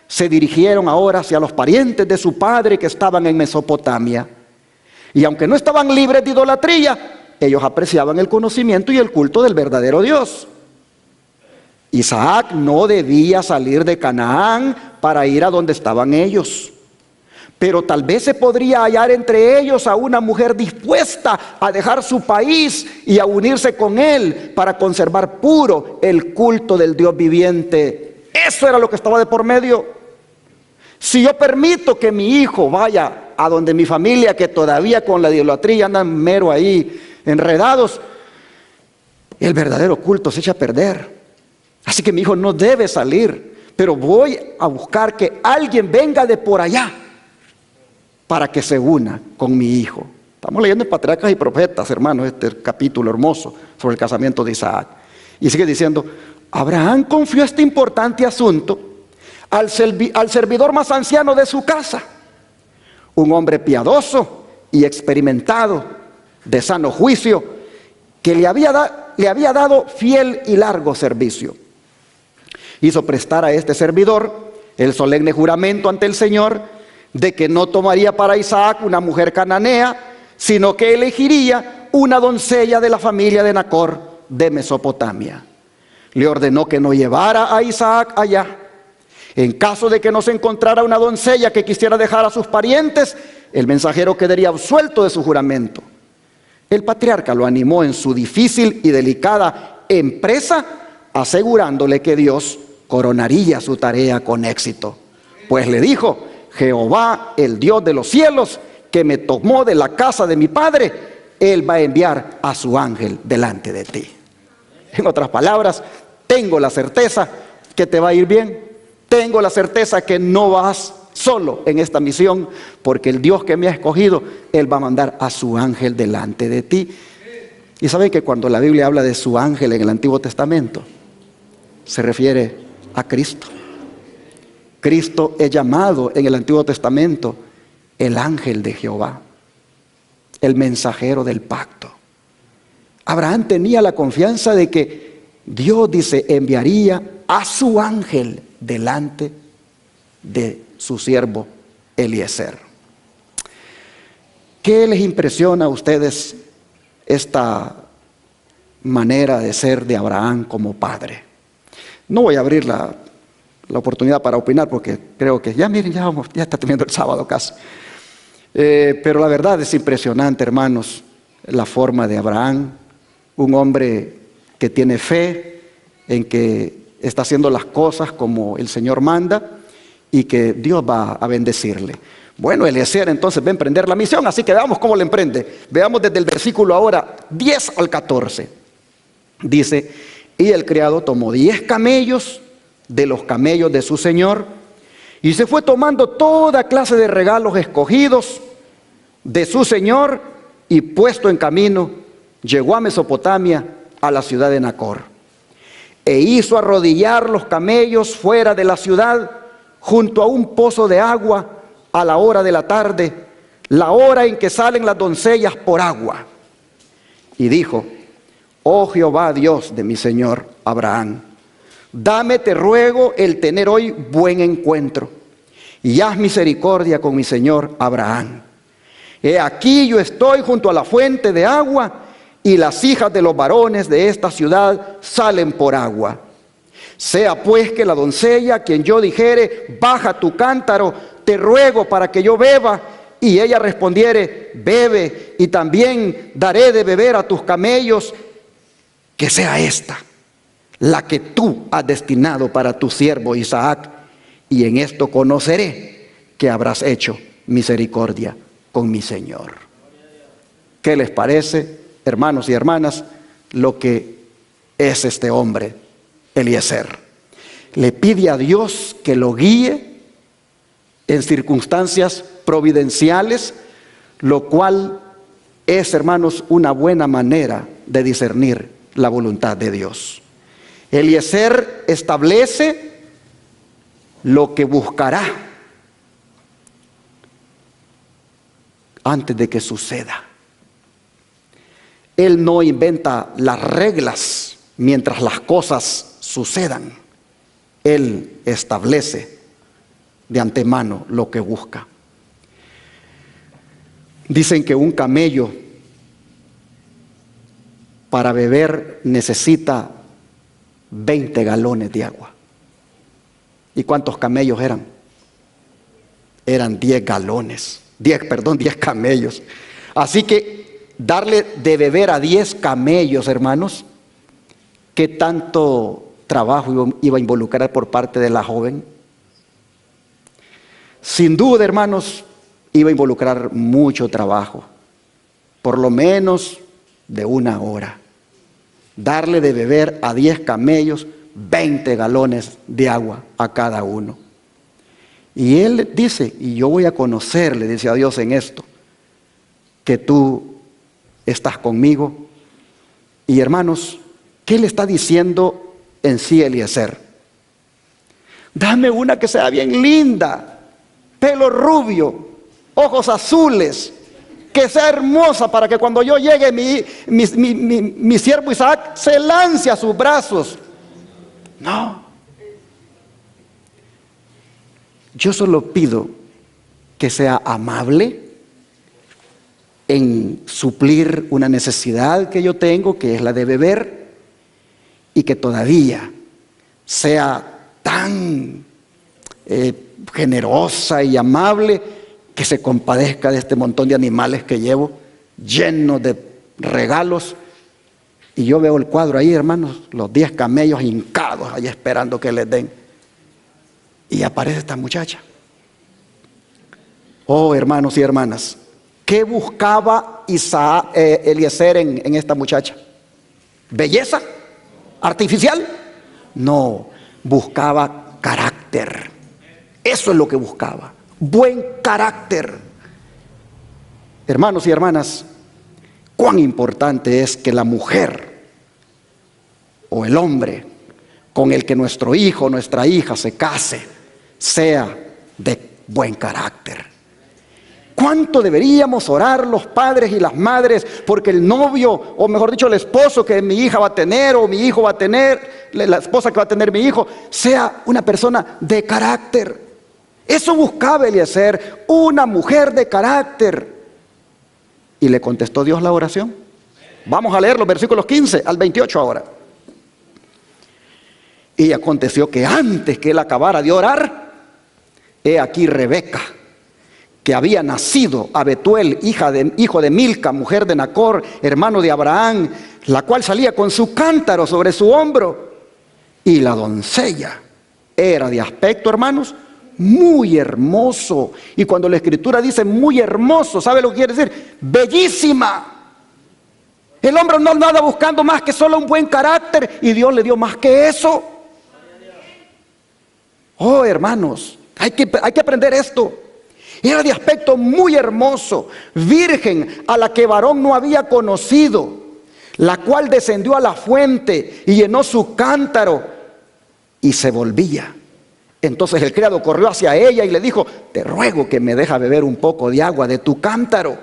[SPEAKER 1] se dirigieron ahora hacia los parientes de su padre que estaban en Mesopotamia. Y aunque no estaban libres de idolatría, ellos apreciaban el conocimiento y el culto del verdadero Dios. Isaac no debía salir de Canaán para ir a donde estaban ellos. pero tal vez se podría hallar entre ellos a una mujer dispuesta a dejar su país y a unirse con él para conservar puro el culto del Dios viviente. Eso era lo que estaba de por medio. Si yo permito que mi hijo vaya a donde mi familia, que todavía con la idolatría andan mero ahí enredados, el verdadero culto se echa a perder. Así que mi hijo no debe salir, pero voy a buscar que alguien venga de por allá para que se una con mi hijo. Estamos leyendo en Patriarcas y Profetas, hermanos, este capítulo hermoso sobre el casamiento de Isaac. Y sigue diciendo, Abraham confió este importante asunto al servidor más anciano de su casa, un hombre piadoso y experimentado, de sano juicio, que le había dado fiel y largo servicio. Hizo prestar a este servidor el solemne juramento ante el Señor de que no tomaría para Isaac una mujer cananea, sino que elegiría una doncella de la familia de Nacor de Mesopotamia. Le ordenó que no llevara a Isaac allá. En caso de que no se encontrara una doncella que quisiera dejar a sus parientes, el mensajero quedaría absuelto de su juramento. El patriarca lo animó en su difícil y delicada empresa, asegurándole que Dios coronaría su tarea con éxito. Pues le dijo, Jehová, el Dios de los cielos, que me tomó de la casa de mi padre, Él va a enviar a su ángel delante de ti. En otras palabras, tengo la certeza que te va a ir bien. Tengo la certeza que no vas solo en esta misión, porque el Dios que me ha escogido, Él va a mandar a su ángel delante de ti. Y saben que cuando la Biblia habla de su ángel en el Antiguo Testamento, se refiere a Cristo. Cristo es llamado en el Antiguo Testamento el ángel de Jehová, el mensajero del pacto. Abraham tenía la confianza de que Dios, dice, enviaría a su ángel delante de su siervo Eliezer. ¿Qué les impresiona a ustedes esta manera de ser de Abraham como padre? No voy a abrir la oportunidad para opinar porque creo que ya miren, ya está teniendo el sábado casi. Pero la verdad es impresionante, hermanos, la forma de Abraham, un hombre que tiene fe en que está haciendo las cosas como el Señor manda y que Dios va a bendecirle. Bueno, Eliezer entonces va a emprender la misión, así que veamos cómo le emprende. Veamos desde el versículo ahora 10 al 14. Dice, y el criado tomó 10 camellos de los camellos de su señor y se fue tomando toda clase de regalos escogidos de su señor y puesto en camino, llegó a Mesopotamia, a la ciudad de Nacor. E hizo arrodillar los camellos fuera de la ciudad, junto a un pozo de agua, a la hora de la tarde, la hora en que salen las doncellas por agua. Y dijo, oh Jehová Dios de mi señor Abraham, dame, te ruego, el tener hoy buen encuentro, y haz misericordia con mi señor Abraham. He aquí yo estoy junto a la fuente de agua, y las hijas de los varones de esta ciudad salen por agua. Sea pues que la doncella, a quien yo dijere, baja tu cántaro, te ruego para que yo beba, y ella respondiere, bebe, y también daré de beber a tus camellos, que sea esta la que tú has destinado para tu siervo Isaac, y en esto conoceré que habrás hecho misericordia con mi Señor. ¿Qué les parece, hermanos y hermanas, lo que es este hombre, Eliezer? Le pide a Dios que lo guíe en circunstancias providenciales, lo cual es, hermanos, una buena manera de discernir la voluntad de Dios. Eliezer establece lo que buscará antes de que suceda. Él no inventa las reglas mientras las cosas sucedan. Él establece de antemano lo que busca. Dicen que un camello para beber necesita 20 galones de agua. ¿Y cuántos camellos eran? eran 10 galones, 10 camellos. Así que darle de beber a 10 camellos, hermanos, ¿qué tanto trabajo iba a involucrar por parte de la joven? Sin duda, hermanos, iba a involucrar mucho trabajo, por lo menos de 1 hora. Darle de beber a 10 camellos 20 galones de agua a cada uno. Y él dice, y yo voy a conocer, le dice a Dios en esto, que tú estás conmigo. Y hermanos, ¿qué le está diciendo en sí Eliezer? Dame una que sea bien linda, pelo rubio, ojos azules, que sea hermosa para que cuando yo llegue mi siervo Isaac se lance a sus brazos. No. Yo solo pido que sea amable en suplir una necesidad que yo tengo, que es la de beber, y que todavía sea tan generosa y amable que se compadezca de este montón de animales que llevo, llenos de regalos. Y yo veo el cuadro ahí, hermanos, los 10 camellos hincados ahí esperando que les den. Y aparece esta muchacha. Oh, hermanos y hermanas, ¿qué buscaba Eliezer en esta muchacha? ¿Belleza artificial? No, buscaba carácter. Eso es lo que buscaba, buen carácter. Hermanos y hermanas, cuán importante es que la mujer o el hombre con el que nuestro hijo o nuestra hija se case sea de buen carácter. ¿Cuánto deberíamos orar los padres y las madres porque el novio, o mejor dicho el esposo que mi hija va a tener o mi hijo va a tener, la esposa que va a tener mi hijo, sea una persona de carácter? Eso buscaba Eliezer, una mujer de carácter. Y le contestó Dios la oración. Vamos a leer los versículos 15 al 28 ahora. Y aconteció que antes que él acabara de orar, he aquí Rebeca, que había nacido a Betuel, hijo de Milca, mujer de Nacor, hermano de Abraham, la cual salía con su cántaro sobre su hombro. Y la doncella era de aspecto, hermanos, muy hermoso. Y cuando la escritura dice muy hermoso, ¿sabe lo que quiere decir? Bellísima. El hombre no anda buscando más que solo un buen carácter, y Dios le dio más que eso. Oh, hermanos, hay que aprender esto. Era de aspecto muy hermoso, virgen, a la que varón no había conocido, la cual descendió a la fuente y llenó su cántaro y se volvía. Entonces el criado corrió hacia ella y le dijo: te ruego que me deje beber un poco de agua de tu cántaro.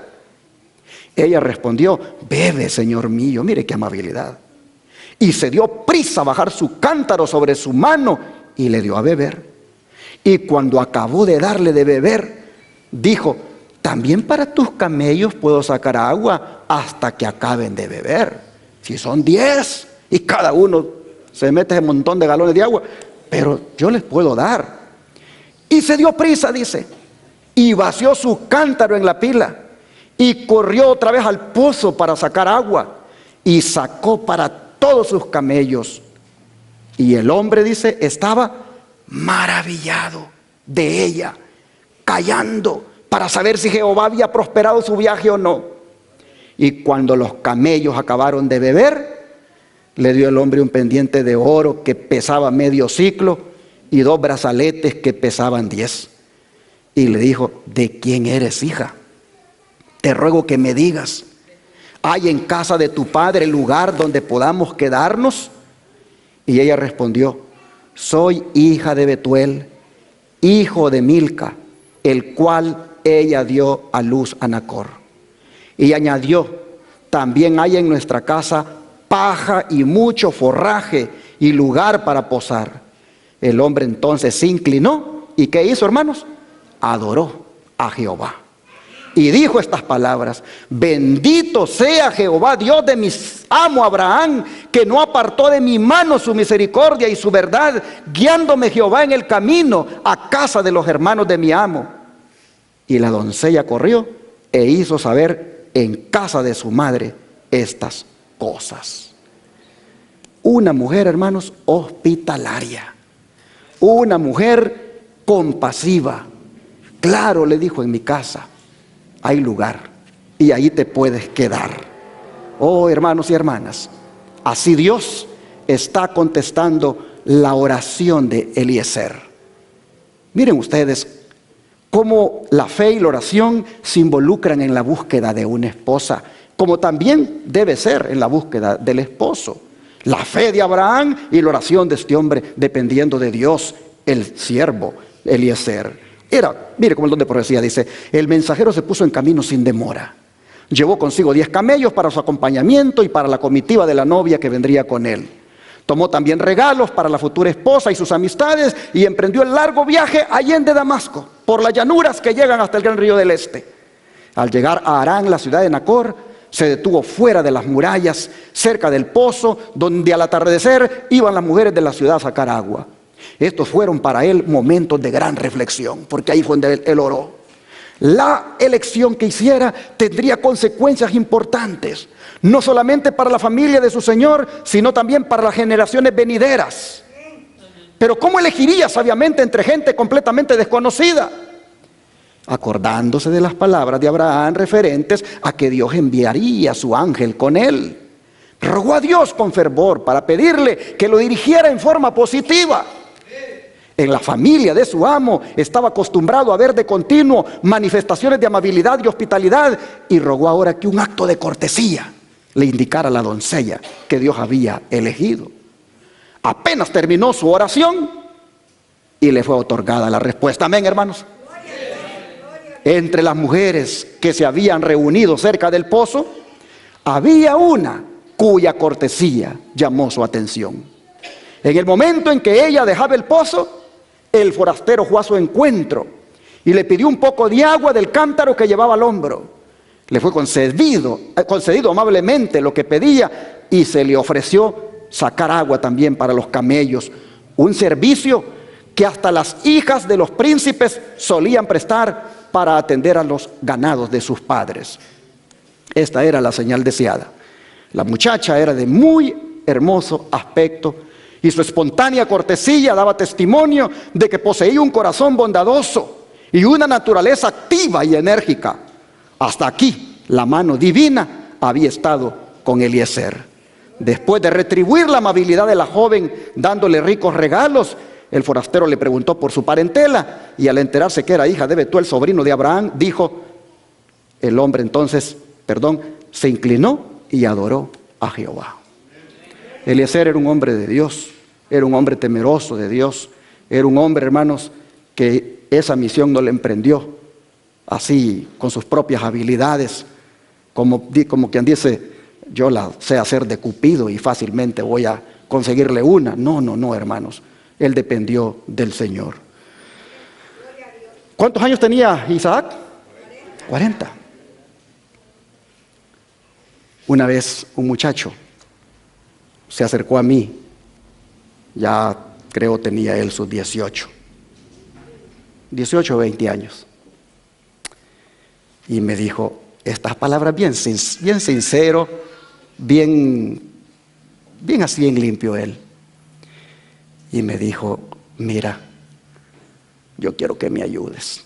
[SPEAKER 1] Ella respondió: bebe, señor mío. Mire qué amabilidad. Y se dio prisa a bajar su cántaro sobre su mano y le dio a beber. Y cuando acabó de darle de beber, dijo: también para tus camellos puedo sacar agua hasta que acaben de beber. Si son 10 y cada uno se mete un montón de galones de agua, pero yo les puedo dar. Y se dio prisa, dice, y vació su cántaro en la pila y corrió otra vez al pozo para sacar agua y sacó para todos sus camellos. Y el hombre, dice, estaba maravillado de ella, callando para saber si Jehová había prosperado su viaje o no. Y cuando los camellos acabaron de beber, le dio el hombre un pendiente de oro que pesaba medio siclo y 2 brazaletes que pesaban 10. Y le dijo: ¿de quién eres, hija? Te ruego que me digas, ¿hay en casa de tu padre lugar donde podamos quedarnos? Y ella respondió: soy hija de Betuel, hijo de Milca, el cual ella dio a luz a Nacor. Y añadió: también hay en nuestra casa paja y mucho forraje y lugar para posar. El hombre entonces se inclinó y ¿qué hizo, hermanos? Adoró a Jehová y dijo estas palabras: bendito sea Jehová, Dios de mi amo Abraham, que no apartó de mi mano su misericordia y su verdad, guiándome Jehová en el camino a casa de los hermanos de mi amo. Y la doncella corrió e hizo saber en casa de su madre estas cosas. Una mujer, hermanos, hospitalaria. Una mujer compasiva. Claro, le dijo, en mi casa hay lugar y ahí te puedes quedar. Oh, hermanos y hermanas, así Dios está contestando la oración de Eliezer. Miren ustedes cómo la fe y la oración se involucran en la búsqueda de una esposa, como también debe ser en la búsqueda del esposo. La fe de Abraham y la oración de este hombre dependiendo de Dios, el siervo Eliezer. Mire como el don de profecía dice, el mensajero se puso en camino sin demora. Llevó consigo 10 camellos para su acompañamiento y para la comitiva de la novia que vendría con él. Tomó también regalos para la futura esposa y sus amistades y emprendió el largo viaje allende Damasco, por las llanuras que llegan hasta el gran río del este. Al llegar a Harán, la ciudad de Nacor, se detuvo fuera de las murallas, cerca del pozo, donde al atardecer iban las mujeres de la ciudad a sacar agua. Estos fueron para él momentos de gran reflexión, porque ahí fue donde él oró. La elección que hiciera tendría consecuencias importantes, no solamente para la familia de su Señor, sino también para las generaciones venideras. Pero ¿cómo elegiría sabiamente entre gente completamente desconocida? Acordándose de las palabras de Abraham referentes a que Dios enviaría a su ángel con él. Rogó a Dios con fervor para pedirle que lo dirigiera en forma positiva. En la familia de su amo estaba acostumbrado a ver de continuo manifestaciones de amabilidad y hospitalidad, y rogó ahora que un acto de cortesía le indicara a la doncella que Dios había elegido. Apenas terminó su oración y le fue otorgada la respuesta. Amén, hermanos. Entre las mujeres que se habían reunido cerca del pozo, había una cuya cortesía llamó su atención. En el momento en que ella dejaba el pozo, el forastero fue a su encuentro y le pidió un poco de agua del cántaro que llevaba al hombro. Le fue concedido amablemente lo que pedía, y se le ofreció sacar agua también para los camellos, un servicio que hasta las hijas de los príncipes solían prestar para atender a los ganados de sus padres. Esta era la señal deseada. La muchacha era de muy hermoso aspecto, y su espontánea cortesía daba testimonio de que poseía un corazón bondadoso y una naturaleza activa y enérgica. Hasta aquí la mano divina había estado con Eliezer. Después de retribuir la amabilidad de la joven dándole ricos regalos, el forastero le preguntó por su parentela, y al enterarse que era hija de Betuel, sobrino de Abraham, dijo, el hombre entonces, se inclinó y adoró a Jehová. Eliezer era un hombre de Dios, era un hombre temeroso de Dios, era un hombre, hermanos, que esa misión no le emprendió así con sus propias habilidades, como quien dice, yo la sé hacer de Cupido y fácilmente voy a conseguirle una. No, hermanos, él dependió del Señor. ¿Cuántos años tenía Isaac? 40. Una vez un muchacho se acercó a mí, ya creo tenía él sus 18 o 20 años, y me dijo estas palabras bien sincero, bien así en limpio él, y me dijo, mira, yo quiero que me ayudes,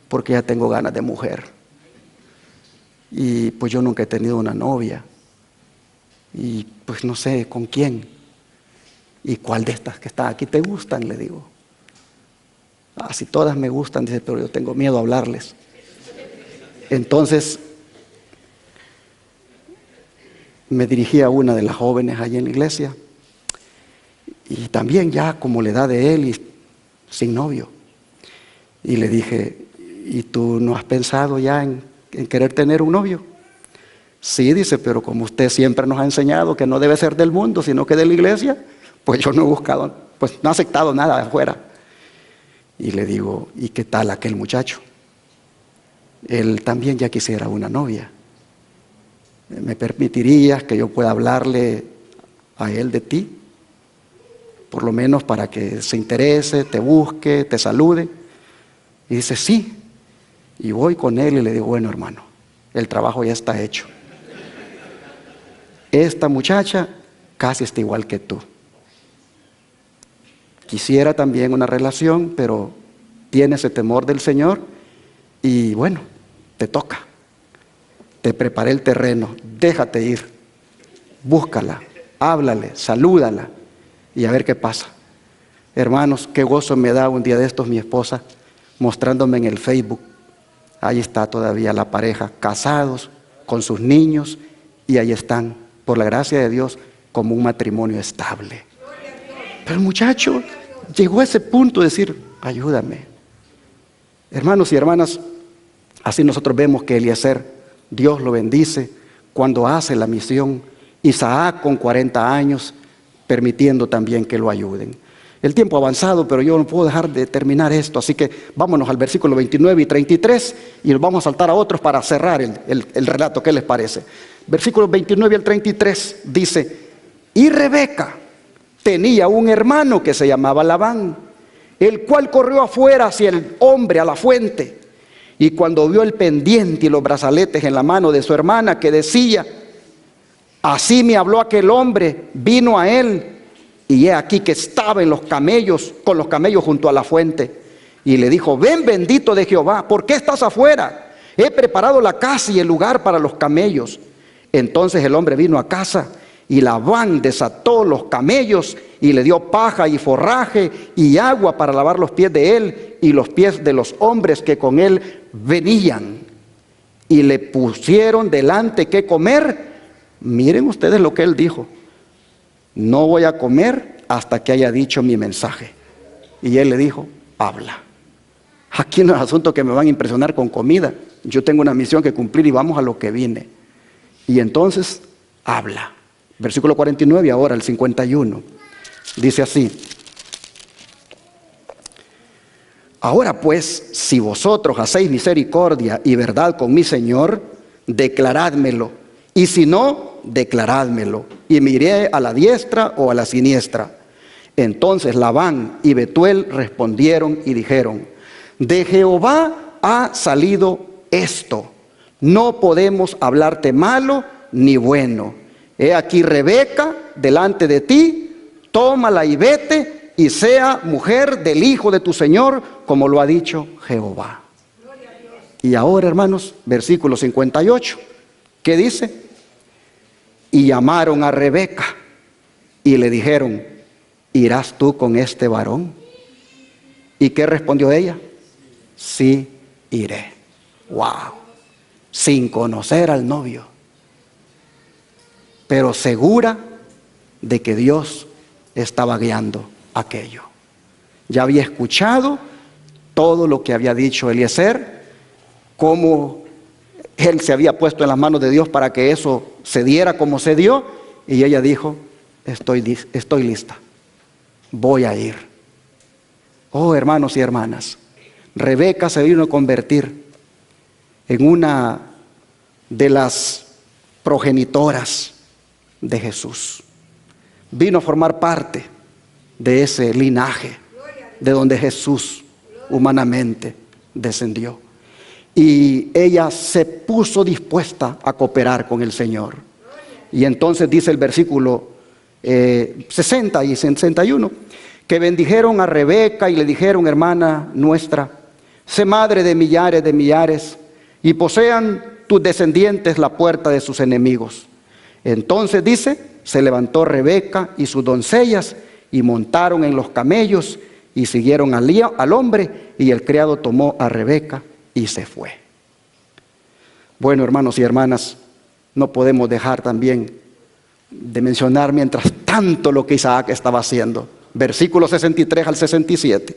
[SPEAKER 1] porque ya tengo ganas de mujer, y pues yo nunca he tenido una novia, y pues no sé con quién. ¿Y cuál de estas que están aquí te gustan? Le digo. Si todas me gustan, dice, pero yo tengo miedo a hablarles. Entonces me dirigí a una de las jóvenes allí en la iglesia, y también ya como la edad de él y sin novio, y le dije, ¿y tú no has pensado ya en querer tener un novio? Sí, dice, pero como usted siempre nos ha enseñado que no debe ser del mundo, sino que de la iglesia, pues yo no he buscado, pues no he aceptado nada de afuera. Y le digo, ¿y qué tal aquel muchacho? Él también ya quisiera una novia. ¿Me permitirías que yo pueda hablarle a él de ti? Por lo menos para que se interese, te busque, te salude. Y dice, sí. Y voy con él y le digo, bueno, hermano, el trabajo ya está hecho. Esta muchacha casi está igual que tú. Quisiera también una relación, pero tiene ese temor del Señor y bueno, te toca. Te preparé el terreno, déjate ir, búscala, háblale, salúdala y a ver qué pasa. Hermanos, qué gozo me da un día de estos mi esposa mostrándome en el Facebook. Ahí está todavía la pareja, casados, con sus niños, y ahí están, por la gracia de Dios, como un matrimonio estable. Pero el muchacho llegó a ese punto de decir, ayúdame. Hermanos y hermanas, así nosotros vemos que Eliezer, Dios lo bendice cuando hace la misión. Isaac con 40 años, permitiendo también que lo ayuden. El tiempo ha avanzado, pero yo no puedo dejar de terminar esto, así que vámonos al versículo 29 y 33 y nos vamos a saltar a otros para cerrar el relato. ¿Qué les parece? Versículos 29 al 33 dice, y Rebeca tenía un hermano que se llamaba Labán, el cual corrió afuera hacia el hombre a la fuente, y cuando vio el pendiente y los brazaletes en la mano de su hermana que decía, así me habló aquel hombre, vino a él, y he aquí que estaba en los camellos, con los camellos junto a la fuente, y le dijo, ven bendito de Jehová, ¿por qué estás afuera? He preparado la casa y el lugar para los camellos. Entonces el hombre vino a casa, y Labán desató los camellos, y le dio paja y forraje, y agua para lavar los pies de él, y los pies de los hombres que con él venían. Y le pusieron delante qué comer. Miren ustedes lo que él dijo. No voy a comer hasta que haya dicho mi mensaje. Y él le dijo, habla. Aquí no es asunto que me van a impresionar con comida. Yo tengo una misión que cumplir y vamos a lo que vine. Y entonces, habla. Versículo 49, ahora el 51. Dice así. Ahora pues, si vosotros hacéis misericordia y verdad con mi Señor, declarádmelo. Y si no, declarádmelo, y me iré a la diestra o a la siniestra. Entonces Labán y Betuel respondieron y dijeron, de Jehová ha salido esto, no podemos hablarte malo ni bueno. He aquí Rebeca delante de ti, tómala y vete, y sea mujer del hijo de tu Señor, como lo ha dicho Jehová. Y ahora, hermanos, versículo 58, ¿qué dice? Y llamaron a Rebeca y le dijeron, ¿irás tú con este varón? ¿Y qué respondió ella? Sí, iré. ¡Wow! Sin conocer al novio, pero segura de que Dios estaba guiando aquello. Ya había escuchado todo lo que había dicho Eliezer, cómo él se había puesto en las manos de Dios para que eso se diera como se dio, y ella dijo, estoy lista, voy a ir. Oh, hermanos y hermanas, Rebeca se vino a convertir en una de las progenitoras de Jesús. Vino a formar parte de ese linaje de donde Jesús humanamente descendió. Y ella se puso dispuesta a cooperar con el Señor. Y entonces dice el versículo 60 y 61, que bendijeron a Rebeca y le dijeron, hermana nuestra, sé madre de millares, y posean tus descendientes la puerta de sus enemigos. Entonces dice, se levantó Rebeca y sus doncellas, y montaron en los camellos, y siguieron al hombre, y el criado tomó a Rebeca y se fue. Bueno, hermanos y hermanas, no podemos dejar también de mencionar mientras tanto lo que Isaac estaba haciendo. Versículos 63 al 67.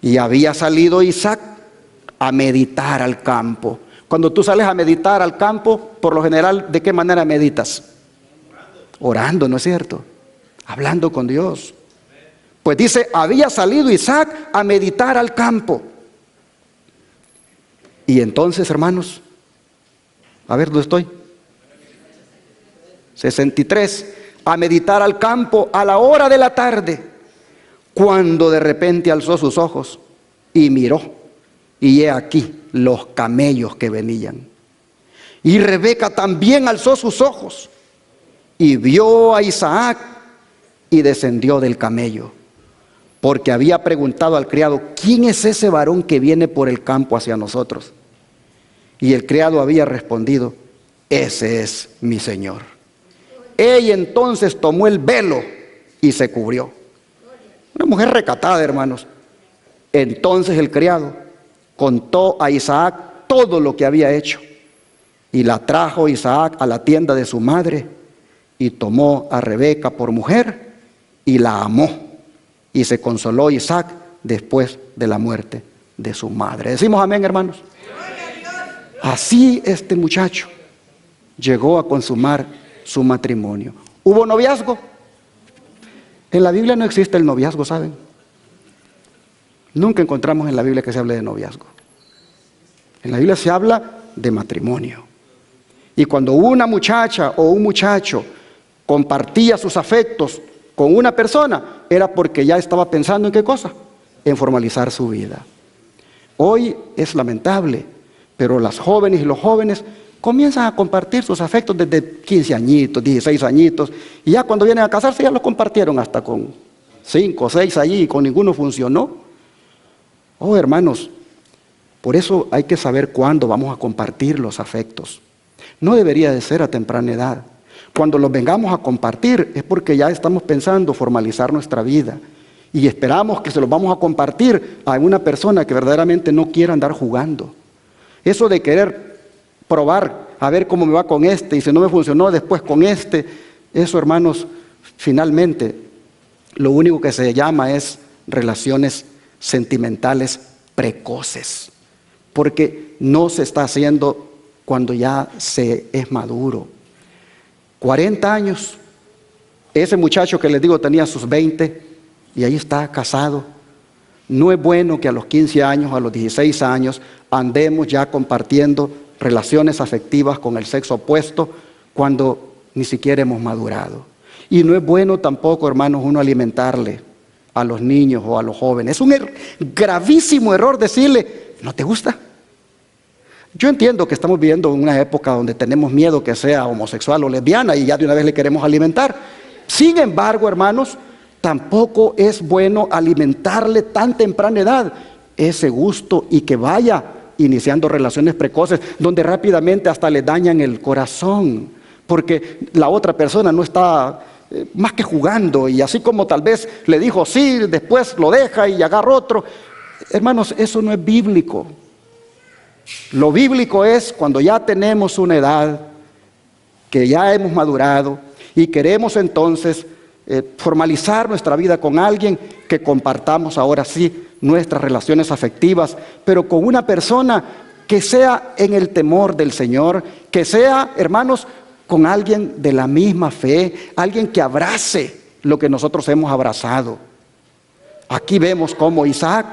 [SPEAKER 1] Y había salido Isaac a meditar al campo. Cuando tú sales a meditar al campo, por lo general, ¿de qué manera meditas? Orando, ¿no es cierto? Hablando con Dios. Pues dice, había salido Isaac a meditar al campo. Y entonces, hermanos, a ver, ¿dónde estoy? 63. A meditar al campo a la hora de la tarde, cuando de repente alzó sus ojos y miró, y he aquí los camellos que venían. Y Rebeca también alzó sus ojos y vio a Isaac y descendió del camello, porque había preguntado al criado: ¿quién es ese varón que viene por el campo hacia nosotros? Y el criado había respondido: ese es mi señor. Ella entonces tomó el velo y se cubrió. Una mujer recatada, hermanos. Entonces el criado contó a Isaac todo lo que había hecho. Y la trajo Isaac a la tienda de su madre, y tomó a Rebeca por mujer, y la amó. Y se consoló Isaac después de la muerte de su madre. Decimos amén, hermanos. Así este muchacho llegó a consumar su matrimonio. ¿Hubo noviazgo? En la Biblia no existe el noviazgo, ¿saben? Nunca encontramos en la Biblia que se hable de noviazgo. En la Biblia se habla de matrimonio. Y cuando una muchacha o un muchacho compartía sus afectos con una persona, era porque ya estaba pensando en ¿qué cosa? En formalizar su vida. Hoy es lamentable, pero las jóvenes y los jóvenes comienzan a compartir sus afectos desde 15 añitos, 16 añitos, y ya cuando vienen a casarse ya los compartieron hasta con 5 o 6 allí, y con ninguno funcionó. Oh, hermanos, por eso hay que saber cuándo vamos a compartir los afectos. No debería de ser a temprana edad. Cuando los vengamos a compartir es porque ya estamos pensando formalizar nuestra vida y esperamos que se los vamos a compartir a una persona que verdaderamente no quiera andar jugando. Eso de querer probar a ver cómo me va con este y si no me funcionó después con este, eso, hermanos, finalmente lo único que se llama es relaciones sentimentales precoces, porque no se está haciendo cuando ya se es maduro. 40 años, ese muchacho que les digo tenía sus 20 y ahí está casado. No es bueno que a los 15 años, a los 16 años, andemos ya compartiendo relaciones afectivas con el sexo opuesto cuando ni siquiera hemos madurado. Y no es bueno tampoco, hermanos, uno alimentarle a los niños o a los jóvenes. Es un gravísimo error decirle: ¿no te gusta? Yo entiendo que estamos viviendo en una época donde tenemos miedo que sea homosexual o lesbiana y ya de una vez le queremos alimentar. Sin embargo, hermanos, tampoco es bueno alimentarle tan temprana edad ese gusto y que vaya iniciando relaciones precoces donde rápidamente hasta le dañan el corazón, porque la otra persona no está más que jugando, y así como tal vez le dijo sí, después lo deja y agarra otro. Hermanos, eso no es bíblico. Lo bíblico es cuando ya tenemos una edad, que ya hemos madurado y queremos entonces formalizar nuestra vida con alguien, que compartamos ahora sí nuestras relaciones afectivas, pero con una persona que sea en el temor del Señor, que sea, hermanos, con alguien de la misma fe, alguien que abrace lo que nosotros hemos abrazado. Aquí vemos cómo Isaac,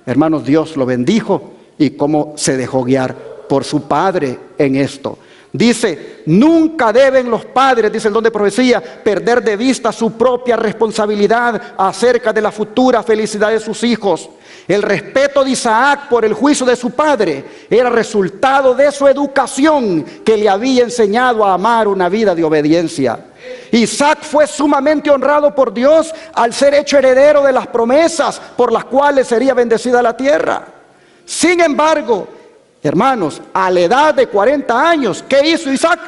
[SPEAKER 1] hermanos, Dios lo bendijo y cómo se dejó guiar por su padre en esto. Dice: nunca deben los padres, dice el don de profecía, perder de vista su propia responsabilidad acerca de la futura felicidad de sus hijos. El respeto de Isaac por el juicio de su padre era resultado de su educación, que le había enseñado a amar una vida de obediencia. Isaac fue sumamente honrado por Dios al ser hecho heredero de las promesas por las cuales sería bendecida la tierra. Sin embargo, hermanos, a la edad de 40 años, ¿qué hizo Isaac?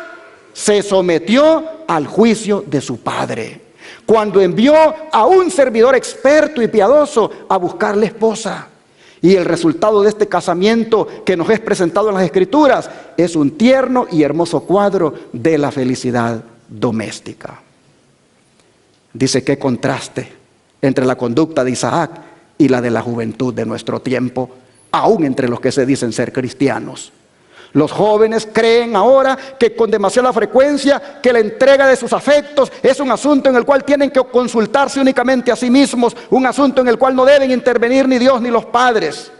[SPEAKER 1] Se sometió al juicio de su padre, cuando envió a un servidor experto y piadoso a buscarle esposa. Y el resultado de este casamiento que nos es presentado en las Escrituras es un tierno y hermoso cuadro de la felicidad doméstica. Dice: qué contraste entre la conducta de Isaac y la de la juventud de nuestro tiempo, aún entre los que se dicen ser cristianos. Los jóvenes creen ahora que con demasiada frecuencia que la entrega de sus afectos es un asunto en el cual tienen que consultarse únicamente a sí mismos, un asunto en el cual no deben intervenir ni Dios ni los padres.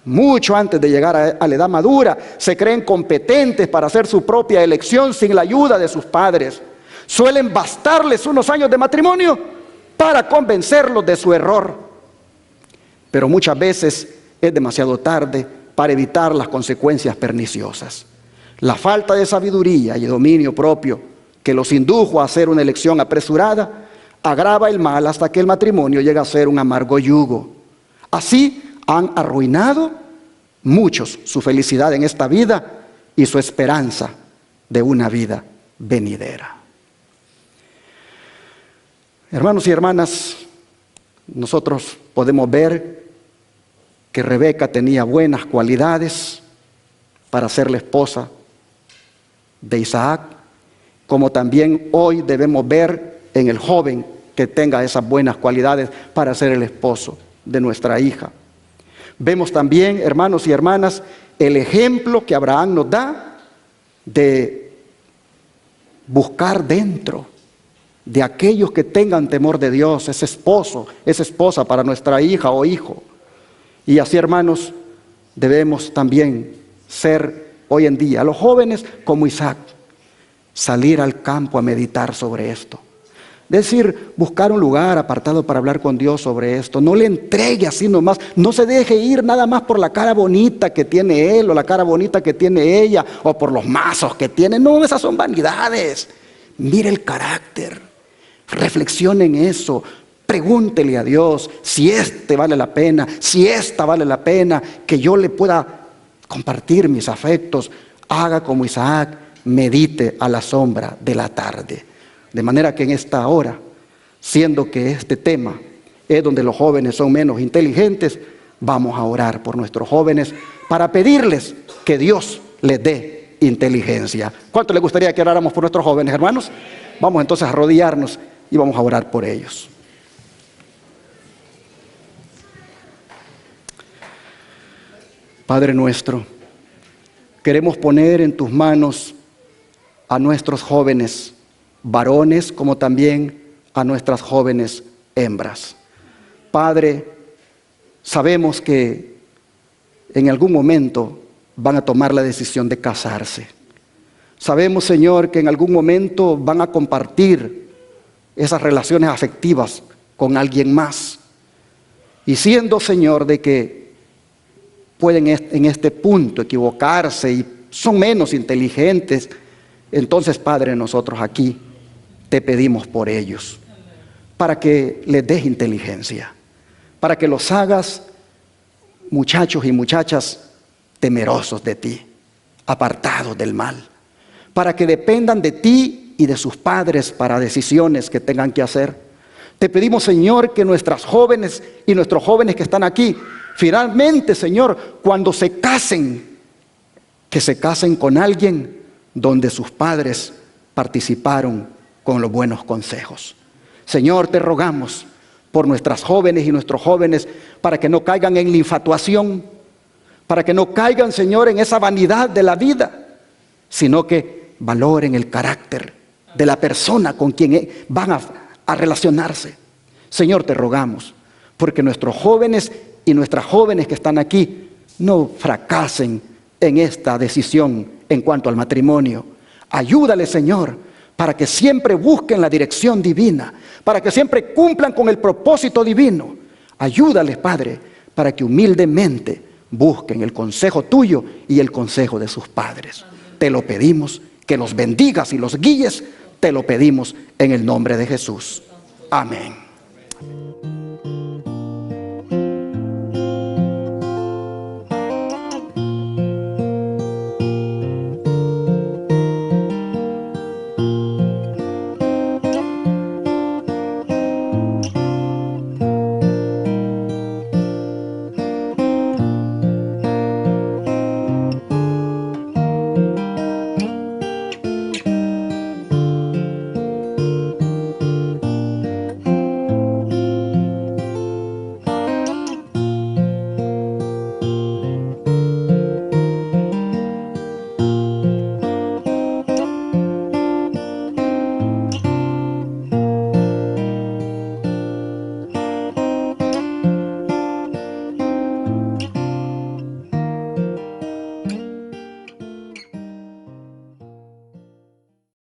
[SPEAKER 1] Mucho antes de llegar a la edad madura, se creen competentes para hacer su propia elección sin la ayuda de sus padres. Suelen bastarles unos años de matrimonio para convencerlos de su error. Pero muchas veces es demasiado tarde para evitar las consecuencias perniciosas. La falta de sabiduría y dominio propio que los indujo a hacer una elección apresurada agrava el mal hasta que el matrimonio llega a ser un amargo yugo. Así han arruinado muchos su felicidad en esta vida y su esperanza de una vida venidera. Hermanos y hermanas, nosotros podemos ver que Rebeca tenía buenas cualidades para ser la esposa de Isaac, como también hoy debemos ver en el joven que tenga esas buenas cualidades para ser el esposo de nuestra hija. Vemos también, hermanos y hermanas, el ejemplo que Abraham nos da de buscar dentro de aquellos que tengan temor de Dios, ese esposo, esa esposa para nuestra hija o hijo. Y así, hermanos, debemos también ser hoy en día, los jóvenes como Isaac, salir al campo a meditar sobre esto. Es decir, buscar un lugar apartado para hablar con Dios sobre esto. No le entregue así nomás, no se deje ir nada más por la cara bonita que tiene él o la cara bonita que tiene ella o por los mazos que tiene. No, esas son vanidades. Mire el carácter. Reflexione en eso, pregúntele a Dios si este vale la pena, si esta vale la pena, que yo le pueda compartir mis afectos. Haga como Isaac, medite a la sombra de la tarde. De manera que en esta hora, siendo que este tema es donde los jóvenes son menos inteligentes, vamos a orar por nuestros jóvenes para pedirles que Dios les dé inteligencia. ¿Cuánto les gustaría que oráramos por nuestros jóvenes, hermanos? Vamos entonces a arrodillarnos y vamos a orar por ellos. Padre nuestro, queremos poner en tus manos a nuestros jóvenes varones como también a nuestras jóvenes hembras. Padre, sabemos que en algún momento van a tomar la decisión de casarse. Sabemos, Señor, que en algún momento van a compartir esas relaciones afectivas con alguien más. Y siendo, Señor, de que pueden en este punto equivocarse y son menos inteligentes, entonces, Padre, nosotros aquí te pedimos por ellos, para que les des inteligencia, para que los hagas muchachos y muchachas temerosos de ti, apartados del mal, para que dependan de ti y de sus padres para decisiones que tengan que hacer. Te pedimos, Señor, que nuestras jóvenes y nuestros jóvenes que están aquí, finalmente, Señor, cuando se casen, que se casen con alguien donde sus padres participaron con los buenos consejos. Señor, te rogamos por nuestras jóvenes y nuestros jóvenes para que no caigan en la infatuación, para que no caigan, Señor, en esa vanidad de la vida, sino que valoren el carácter de la persona con quien van a relacionarse. Señor, te rogamos porque nuestros jóvenes y nuestras jóvenes que están aquí no fracasen en esta decisión en cuanto al matrimonio. Ayúdales, Señor, para que siempre busquen la dirección divina, para que siempre cumplan con el propósito divino. Ayúdales, Padre, para que humildemente busquen el consejo tuyo y el consejo de sus padres. Te lo pedimos, que los bendigas y los guíes, te lo pedimos en el nombre de Jesús. Amén.